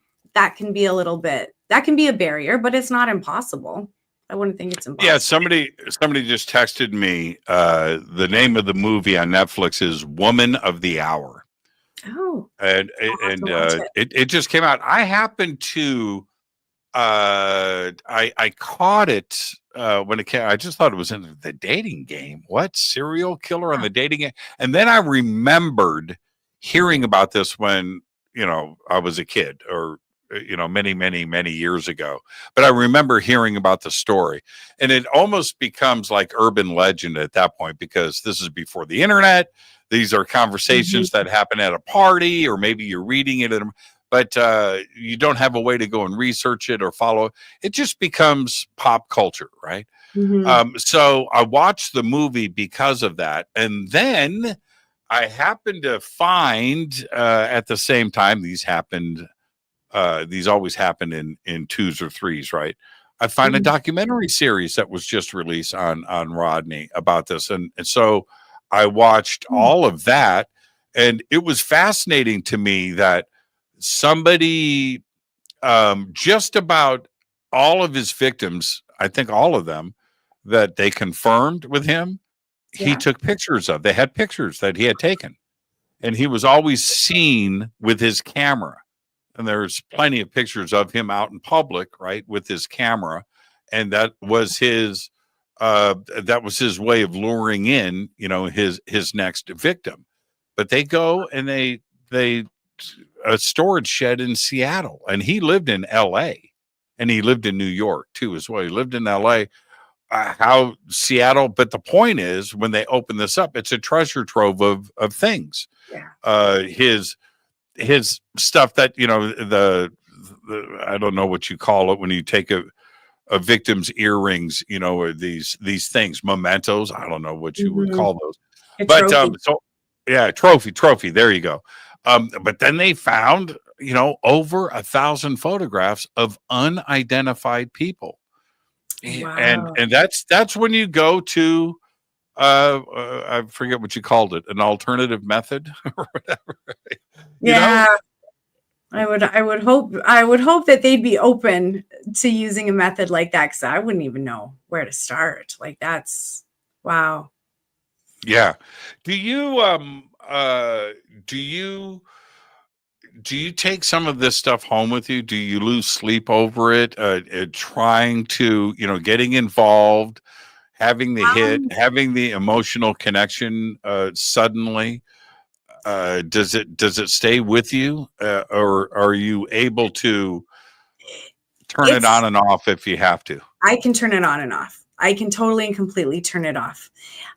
can be that can be a barrier, but it's not impossible. I wouldn't think it's impossible. Yeah, somebody just texted me. The name of the movie on Netflix is Woman of the Hour. Oh, and it just came out. I happened to I caught it when it came. I just thought it was in the dating game. What, serial killer on the dating game? And then I remembered hearing about this when I was a kid, or many years ago. But I remember hearing about the story, and it almost becomes like urban legend at that point, because this is before the internet. These are conversations that happen at a party, or maybe you're reading it, but you don't have a way to go and research it or follow it. It just becomes pop culture, right? So I watched the movie because of that. And then I happened to find at the same time, these always happen in twos or threes, right? I find a documentary series that was just released on Rodney about this. And so I watched all of that, and it was fascinating to me that somebody, just about all of his victims, I think all of them that they confirmed with him, he took pictures of. They had pictures that he had taken, and he was always seen with his camera. And there's plenty of pictures of him out in public, right, with his camera. And that was his way of luring in, his next victim. But they go and they a storage shed in Seattle, and he lived in LA, and he lived in New York too as well. He lived in LA, how Seattle. But the point is, when they open this up, it's a treasure trove of things. Yeah. His stuff that, the I don't know what you call it when you take a victim's earrings, or these things, mementos. I don't know what you would call those. Trophy. There you go. But then they found, over 1,000 photographs of unidentified people. Wow. And that's when you go to, I forget what you called it, an alternative method or whatever. Yeah. I would hope that they'd be open to using a method like that, because I wouldn't even know where to start. Like, that's wow. Yeah. Do you take some of this stuff home with you? Do you lose sleep over it? Trying to, getting involved, having the hit, having the emotional connection suddenly? Does it stay with you, or are you able to turn it on and off if you have to? I can turn it on and off. I can totally and completely turn it off.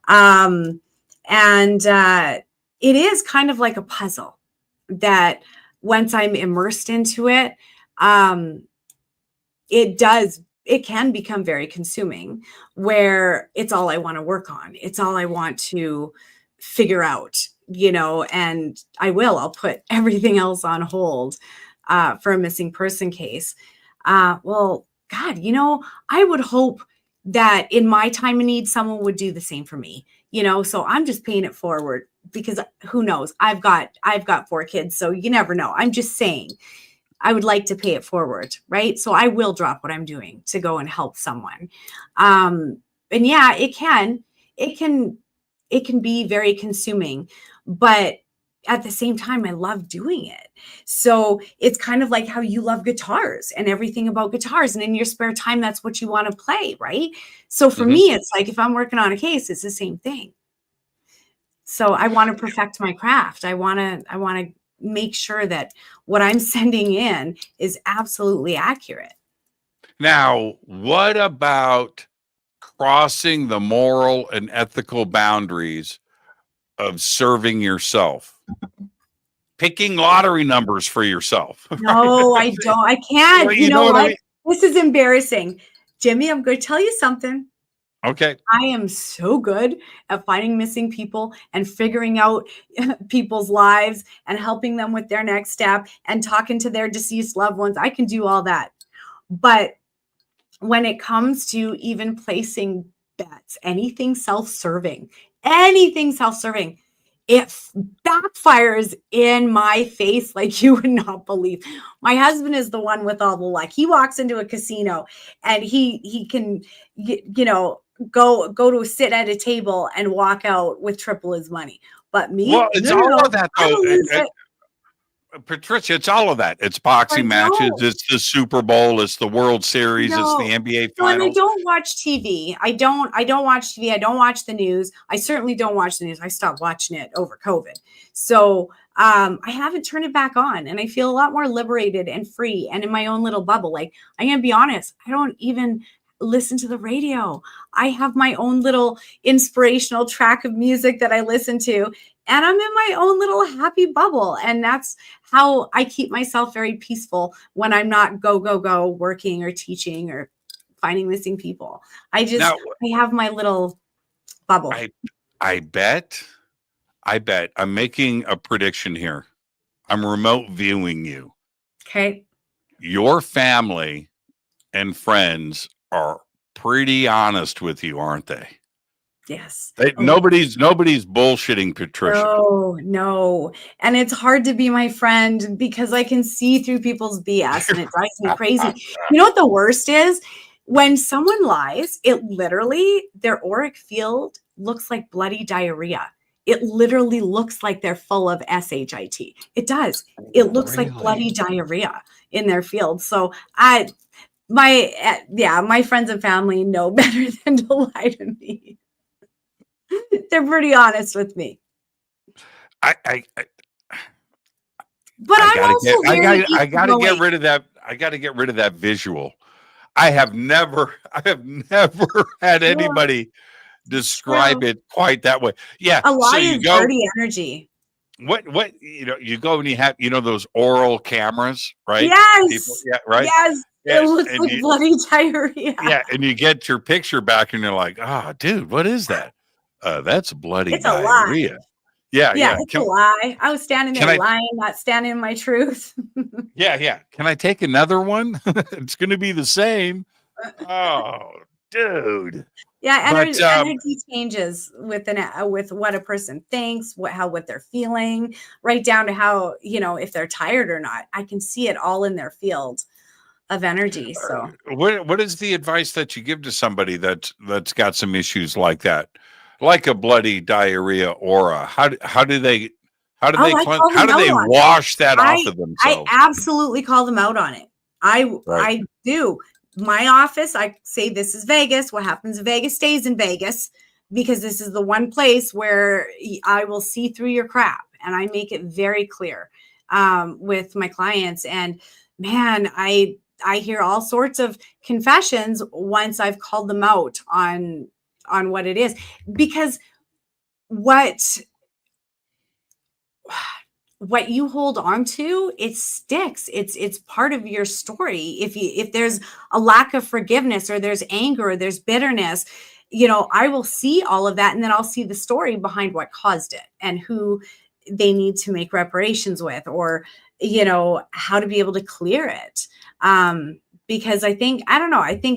And it is kind of like a puzzle that once I'm immersed into it, it can become very consuming, where it's all I want to work on. It's all I want to figure out, and I'll put everything else on hold for a missing person case. Well, God, I would hope that in my time of need, someone would do the same for me, so I'm just paying it forward, because who knows? I've got 4 kids, so you never know. I'm just saying, I would like to pay it forward, right? So I will drop what I'm doing to go and help someone. And yeah, it can be very consuming, but at the same time, I love doing it. So it's kind of like how you love guitars and everything about guitars. And in your spare time, that's what you want to play, right? So for me, it's like, if I'm working on a case, it's the same thing. So I want to perfect my craft. I want to make sure that what I'm sending in is absolutely accurate. Now, what about crossing the moral and ethical boundaries of serving yourself? Picking lottery numbers for yourself. No, I don't. I can't. Well, You know what? I mean? This is embarrassing. Jimmy, I'm going to tell you something. Okay. I am so good at finding missing people and figuring out people's lives and helping them with their next step and talking to their deceased loved ones. I can do all that. But when it comes to even placing bets, anything self-serving, it backfires in my face like you would not believe. My husband is the one with all the luck. He walks into a casino and he can, go to sit at a table and walk out with triple his money. But me, well, it's all of that though. Patricia, it's all of that. It's boxing matches. It's the Super Bowl. It's the World Series. It's the NBA finals. And I don't watch TV. I don't watch TV. I don't watch the news. I certainly don't watch the news. I stopped watching it over COVID. So I haven't turned it back on, and I feel a lot more liberated and free and in my own little bubble. Like, I'm going to be honest, I don't even listen to the radio. I have my own little inspirational track of music that I listen to, and I'm in my own little happy bubble. And that's how I keep myself very peaceful when I'm not go working or teaching or finding missing people. I have my little bubble. I bet I'm making a prediction here. I'm remote viewing you. Okay. Your family and friends are pretty honest with you, aren't they? Yes. Nobody's bullshitting Patricia. No. And it's hard to be my friend because I can see through people's BS and it drives me crazy. You know what the worst is? When someone lies, it literally, their auric field looks like bloody diarrhea. It literally looks like they're full of SHIT. It does. It looks like bloody diarrhea in their field. So my friends and family know better than to lie to me. They're pretty honest with me. I gotta get rid of that. I gotta get rid of that visual. I have never had anybody describe it quite that way. Yeah. A lie is dirty energy. What you go and you have those oral cameras, right? Yes. Right. Yes. It looks like bloody diarrhea. Yeah, and you get your picture back and you're like, dude, what is that? That's bloody diarrhea. A lie. Yeah, it's a lie. I was standing there lying, not standing in my truth. Yeah. Can I take another one? It's going to be the same. Oh, dude. Yeah, energy changes with what a person thinks, what they're feeling, right down to how, if they're tired or not. I can see it all in their field of energy. So what is the advice that you give to somebody that's got some issues like that? Like a bloody diarrhea aura. How do they wash that off of themselves? I absolutely call them out on it. I do. My office, I say, this is Vegas. What happens in Vegas stays in Vegas, because this is the one place where I will see through your crap. And I make it very clear with my clients. And man, I hear all sorts of confessions once I've called them out on what it is, because what you hold on to, it sticks. It's part of your story. If there's a lack of forgiveness, or there's anger, or there's bitterness, I will see all of that, and then I'll see the story behind what caused it and who they need to make reparations with, or how to be able to clear it. Because I think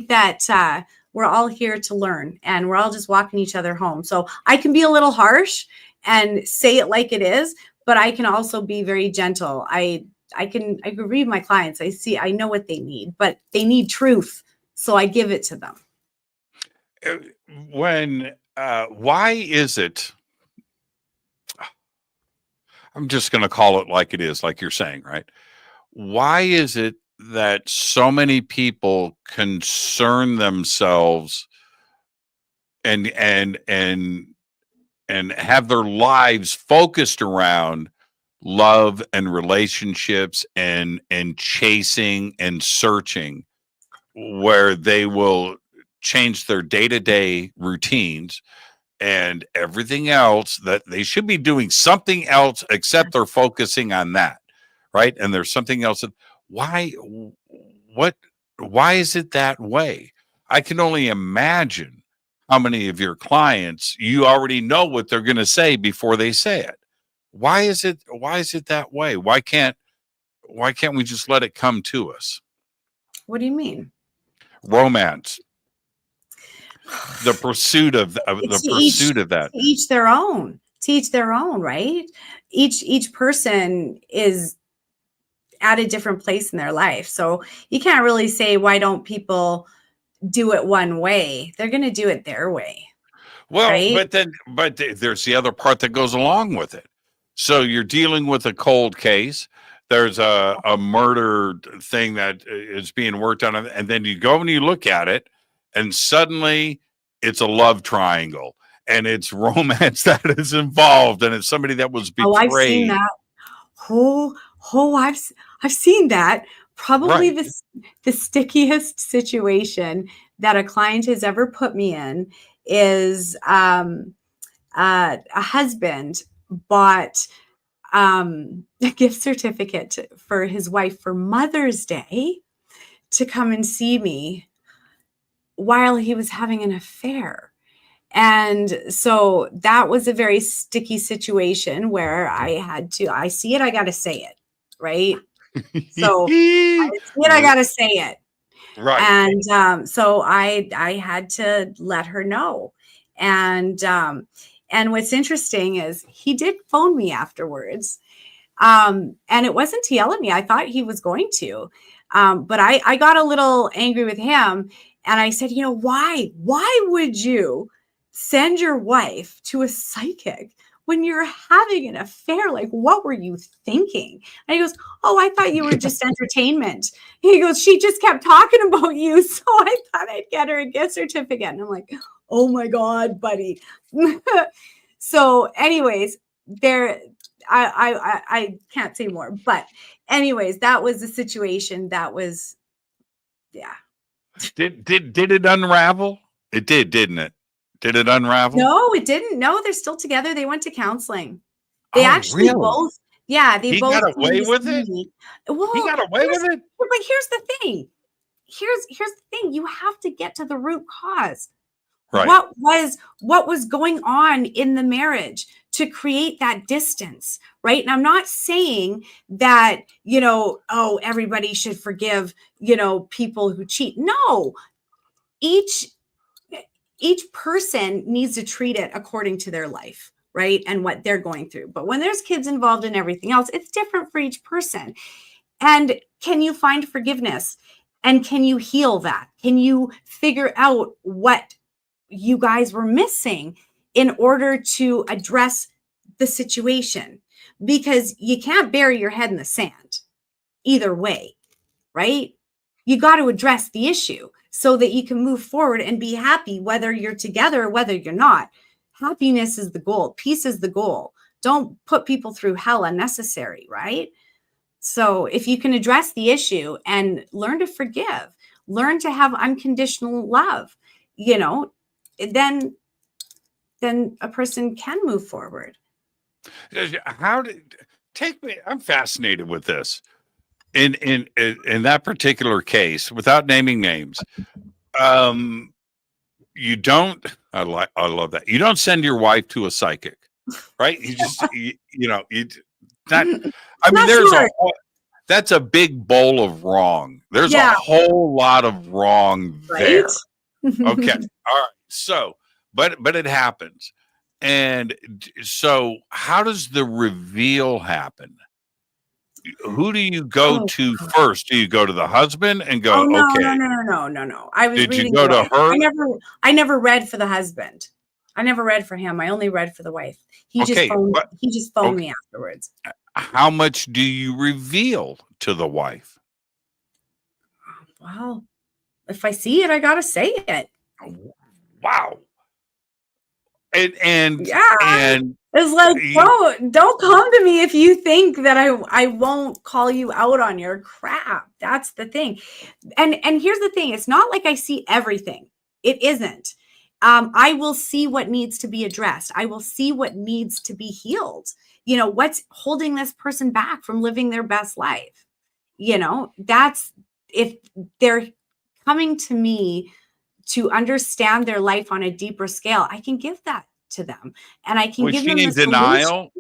that we're all here to learn, and we're all just walking each other home. So I can be a little harsh and say it like it is, but I can also be very gentle. I can read my clients. I know what they need, but they need truth. So I give it to them. Why is it? I'm just going to call it like it is, like you're saying, right? Why is it that so many people concern themselves and have their lives focused around love and relationships and chasing and searching, where they will change their day-to-day routines and everything else, that they should be doing something else except they're focusing on that, right? And there's something else that, why is it that way? I can only imagine how many of your clients, you already know what they're going to say before they say it. Why is it that way? Why can't we just let it come to us? What do you mean? Romance. The pursuit of that. To each their own. To each their own, right? Each person is at a different place in their life. So you can't really say, why don't people do it one way? They're going to do it their way. Well, right? but there's the other part that goes along with it. So you're dealing with a cold case. There's a murder thing that is being worked on, and then you go and you look at it, and suddenly it's a love triangle, and it's romance that is involved, and it's somebody that was betrayed. Oh, I've seen that. I've seen that. Probably Right. the stickiest situation that a client has ever put me in is a husband bought a gift certificate for his wife for Mother's Day to come and see me while he was having an affair. And so that was a very sticky situation where I see it, I got to say it, right? So I see it, I got to say it. Right. And so I had to let her know. And what's interesting is he did phone me afterwards. And it wasn't to yell at me. I thought he was going to. But I got a little angry with him. And I said, why would you send your wife to a psychic when you're having an affair? Like, what were you thinking? And he goes, oh, I thought you were just entertainment. He goes, she just kept talking about you, so I thought I'd get her a gift certificate. And I'm like, oh my God, buddy. So anyways, I can't say more, but anyways, that was the situation. That was, yeah. Did it unravel? It did, didn't it? Did it unravel? No, it didn't. No, they're still together. They went to counseling. They actually really? both, yeah, they He both got away with it? Well, He got away with it? But here's the thing. Here's the thing. You have to get to the root cause. Right. What was going on in the marriage to create that distance, right? And I'm not saying that, everybody should forgive, people who cheat. No. Each person needs to treat it according to their life, right? And what they're going through. But when there's kids involved and everything else, it's different for each person. And can you find forgiveness? And can you heal that? Can you figure out what you guys were missing in order to address the situation? Because you can't bury your head in the sand either way, right? You got to address the issue so that you can move forward and be happy, whether you're together or whether you're not. Happiness is the goal. Peace is the goal. Don't put people through hell unnecessary, right? So if you can address the issue and learn to forgive, learn to have unconditional love, then a person can move forward. Take me? I'm fascinated with this. In that particular case, without naming names, you don't. I love that. You don't send your wife to a psychic, right? You just that's a big bowl of wrong. There's a whole lot of wrong there. Okay. All right. So, but it happens. And so how does the reveal happen? Who do you go to first? Do you go to the husband and go, no, okay? No. I was Did reading you go to her? I never read for the husband. I never read for him. I only read for the wife. He just phoned me afterwards. How much do you reveal to the wife? Well, if I see it, I got to say it. Wow. and Yeah. and It's like, don't come to me if you think that I won't call you out on your crap. That's the thing. And here's the thing. It's not like I see everything. It isn't. I will see what needs to be addressed. I will see what needs to be healed. You know, what's holding this person back from living their best life? You know, that's if they're coming to me to understand their life on a deeper scale, I can give that to them, and I can was give she them in the solution. denial?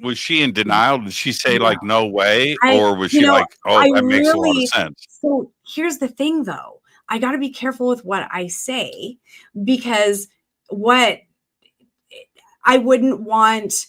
Was she in denial? Did she say like no way, or was you she know, like, oh, I that makes a lot of really, sense? so here's the thing though. I got to be careful with what I say, because what I wouldn't want,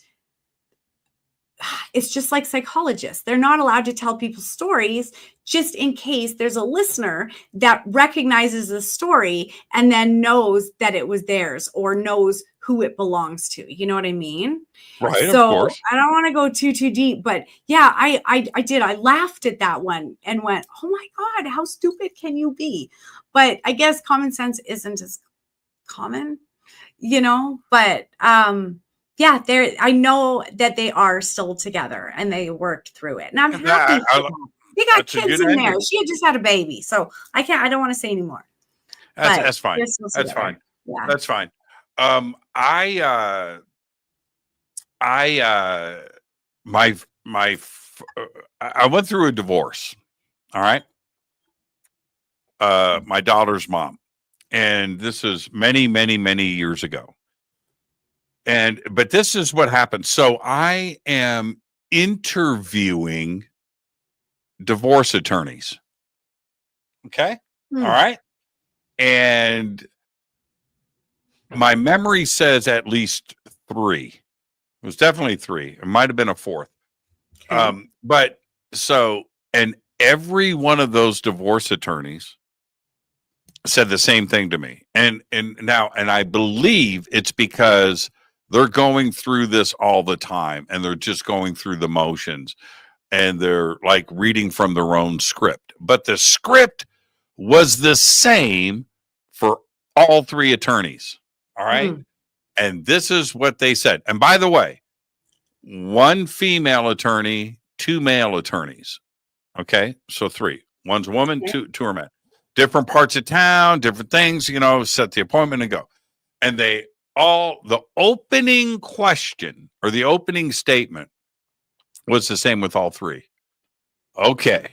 it's just like psychologists. They're not allowed to tell people stories just in case there's a listener that recognizes the story and then knows that it was theirs or knows who it belongs to. You know what I mean? Right, So of course. I don't want to go too deep, but yeah, I did. I laughed at that one and went, oh my God, how stupid can you be? But I guess common sense isn't as common, you know, but yeah, I know that they are still together and they worked through it. And I'm happy for them. They got kids in there. She had just had a baby. So I don't want to say anymore. That's fine. That's fine. Yeah. That's fine. I went through a divorce. All right. My daughter's mom. And this is many, many, many years ago. But this is what happened. So I am interviewing divorce attorneys. Okay. All right. And my memory says at least 3. It was definitely 3. It might have been a 4th. Okay. But so, and every one of those divorce attorneys said the same thing to me. And I believe it's because they're going through this all the time and they're just going through the motions and they're like reading from their own script. But the script was the same for all 3 attorneys. All right. And this is what they said. And by the way, 1 female attorney, 2 male attorneys. Okay. So 3. One's a woman, okay. 2 are men. Different parts of town, different things, you know, set the appointment and go. And the opening question or the opening statement was the same with all 3. Okay.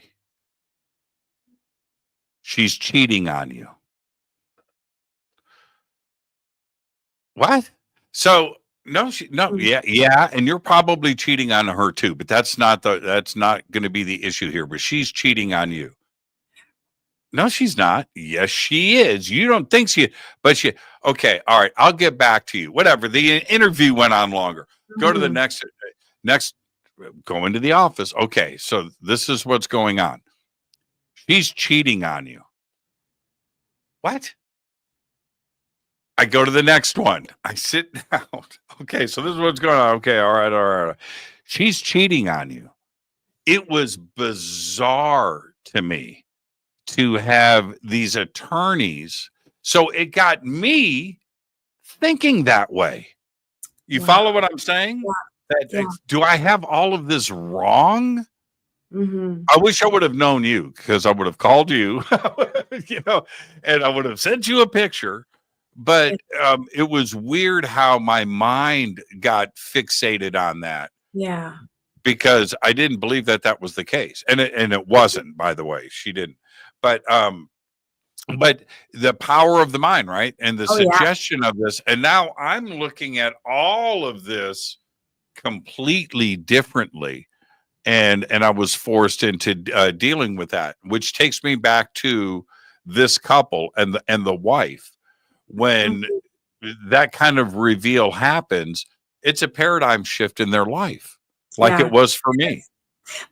She's cheating on you. What? So yeah, and you're probably cheating on her too, but that's not going to be the issue here. But she's cheating on you. No, she's not. Yes, she is. You don't think she, but she. Okay, all right. I'll get back to you. Whatever. The interview went on longer. Go to the next. Go into the office. Okay, so this is what's going on. She's cheating on you. What? I go to the next one. I sit down. Okay, so this is what's going on. Okay, all right. She's cheating on you. It was bizarre to me to have these attorneys. So it got me thinking that way. You follow what I'm saying? Do I have all of this wrong? I wish I would have known you because I would have called you, you know, and I would have sent you a picture. But it was weird how my mind got fixated on that. Yeah. Because I didn't believe that was the case. And it wasn't, by the way. She didn't. But the power of the mind, right? And the suggestion of this. And now I'm looking at all of this completely differently. And I was forced into dealing with that, which takes me back to this couple and the wife. When that kind of reveal happens, it's a paradigm shift in their life, like it was for me.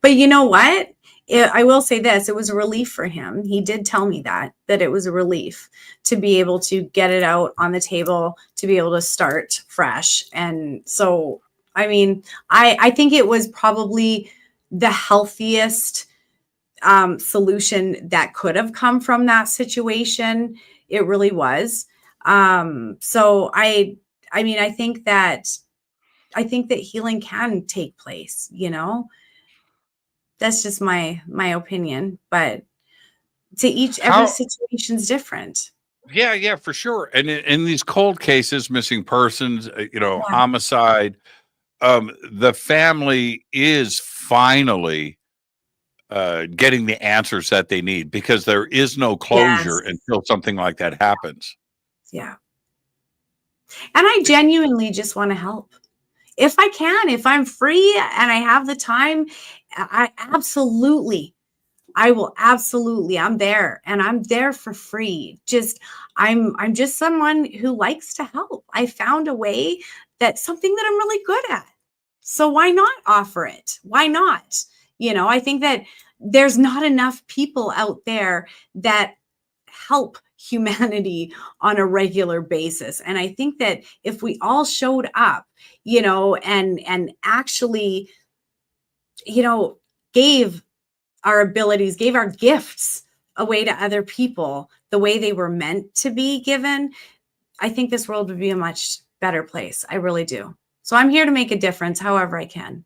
But you know what? I will say this, it was a relief for him. He did tell me that it was a relief to be able to get it out on the table, to be able to start fresh. And so, I mean, I think it was probably the healthiest solution that could have come from that situation. It really was. So I I mean, I think that healing can take place, you know. That's just my opinion, but every situation's different. Yeah, for sure. And in these cold cases, missing persons, homicide, the family is finally getting the answers that they need, because there is no closure until something like that happens. Yeah. And I genuinely just want to help. If I can, if I'm free and I have the time, I'm there, and I'm there for free. I'm just someone who likes to help. I found a way, that's something that I'm really good at. So why not offer it? Why not? I think that there's not enough people out there that help humanity on a regular basis. And I think that if we all showed up, and actually, gave our abilities, gave our gifts away to other people the way they were meant to be given, I think this world would be a much better place. I really do. So I'm here to make a difference however I can.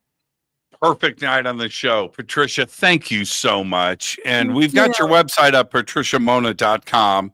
Perfect night on the show. Patricia, thank you so much. And we've got your website up, patriciamonna.com.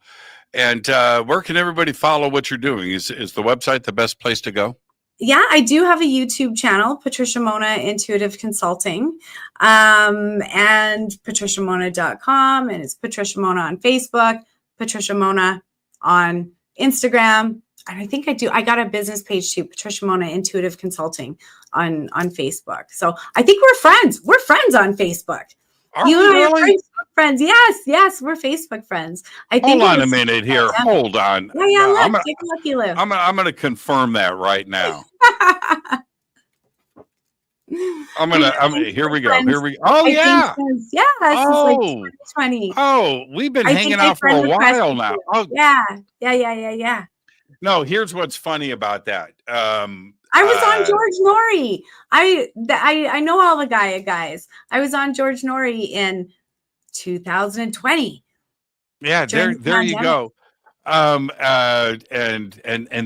And where can everybody follow what you're doing? Is the website the best place to go? Yeah, I do have a YouTube channel, Patricia Monna Intuitive Consulting, and patriciamonna.com, and it's Patricia Monna on Facebook, Patricia Monna on Instagram. And I think I got a business page too, Patricia Monna Intuitive Consulting on Facebook. So I think we're friends. We're friends on Facebook. Are you and I are friends. Yes, we're Facebook friends. Hold on a minute here. Hold on. Yeah, look, take a lucky live. I'm going to confirm that right now. Here we go. Oh, yeah. Yeah. Like 2020. Oh, we've been hanging out for a while now. Oh, yeah. No, here's what's funny about that. I was on George Norrie. I know all the guys. I was on George Norrie in 2020. Yeah, there you go. And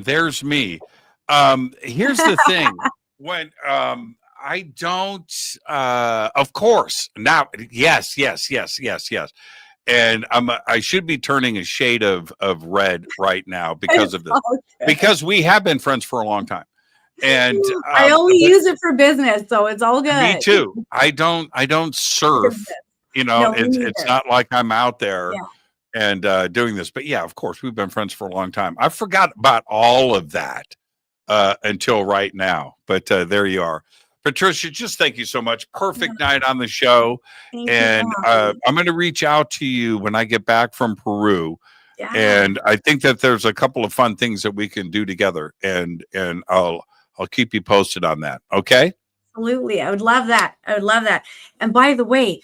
there's me. Here's the thing. When I don't of course now, yes. And I should be turning a shade of red right now because of this. Because we have been friends for a long time. And I only use it for business, so it's all good. Me too. I don't surf. It's not like I'm out there and doing this. But yeah, of course, we've been friends for a long time. I forgot about all of that until right now. But there you are. Patricia, just thank you so much. Perfect night on the show. And I'm going to reach out to you when I get back from Peru. Yeah. And I think that there's a couple of fun things that we can do together. And I'll keep you posted on that. Okay? Absolutely. I would love that. And by the way,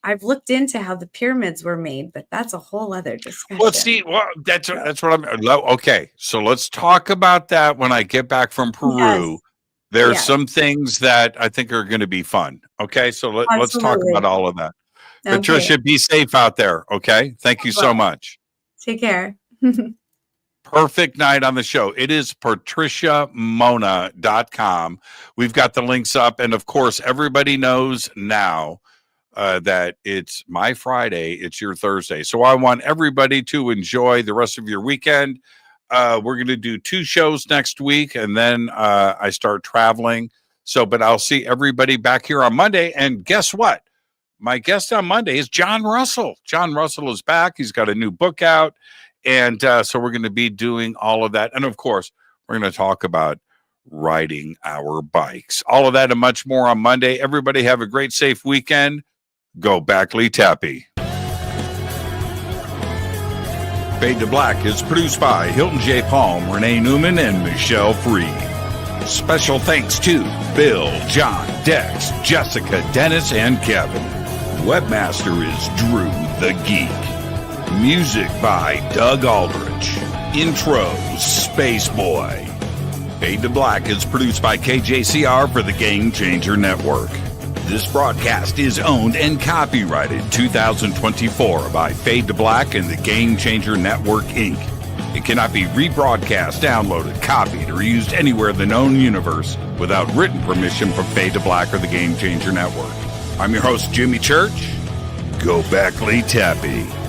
I've looked into how the pyramids were made, but that's a whole other discussion. That's what I'm okay. So let's talk about that when I get back from Peru. Yes. There's some things that I think are going to be fun. Okay. So let's talk about all of that. Okay. Patricia, be safe out there. Okay. Thank you so much. Take care. Perfect night on the show. It is patriciamonna.com. We've got the links up. And of course, everybody knows now that it's my Friday. It's your Thursday. So I want everybody to enjoy the rest of your weekend. We're going to do 2 shows next week, and then I start traveling. But I'll see everybody back here on Monday. And guess what? My guest on Monday is John Russell. John Russell is back. He's got a new book out. And so we're going to be doing all of that. And of course, we're going to talk about riding our bikes. All of that and much more on Monday. Everybody have a great, safe weekend. Go Backley Tappy. Fade to Black is produced by Hilton J. Palm, Renee Newman, and Michelle Freed. Special thanks to Bill, John, Dex, Jessica, Dennis, and Kevin. Webmaster is Drew the Geek. Music by Doug Aldrich. Intro, Space Boy. Fade to Black is produced by KJCR for the Game Changer Network. This broadcast is owned and copyrighted 2024 by Fade to Black and the Game Changer Network, Inc. It cannot be rebroadcast, downloaded, copied, or used anywhere in the known universe without written permission from Fade to Black or the Game Changer Network. I'm your host, Jimmy Church. Go back, Lee Tappy.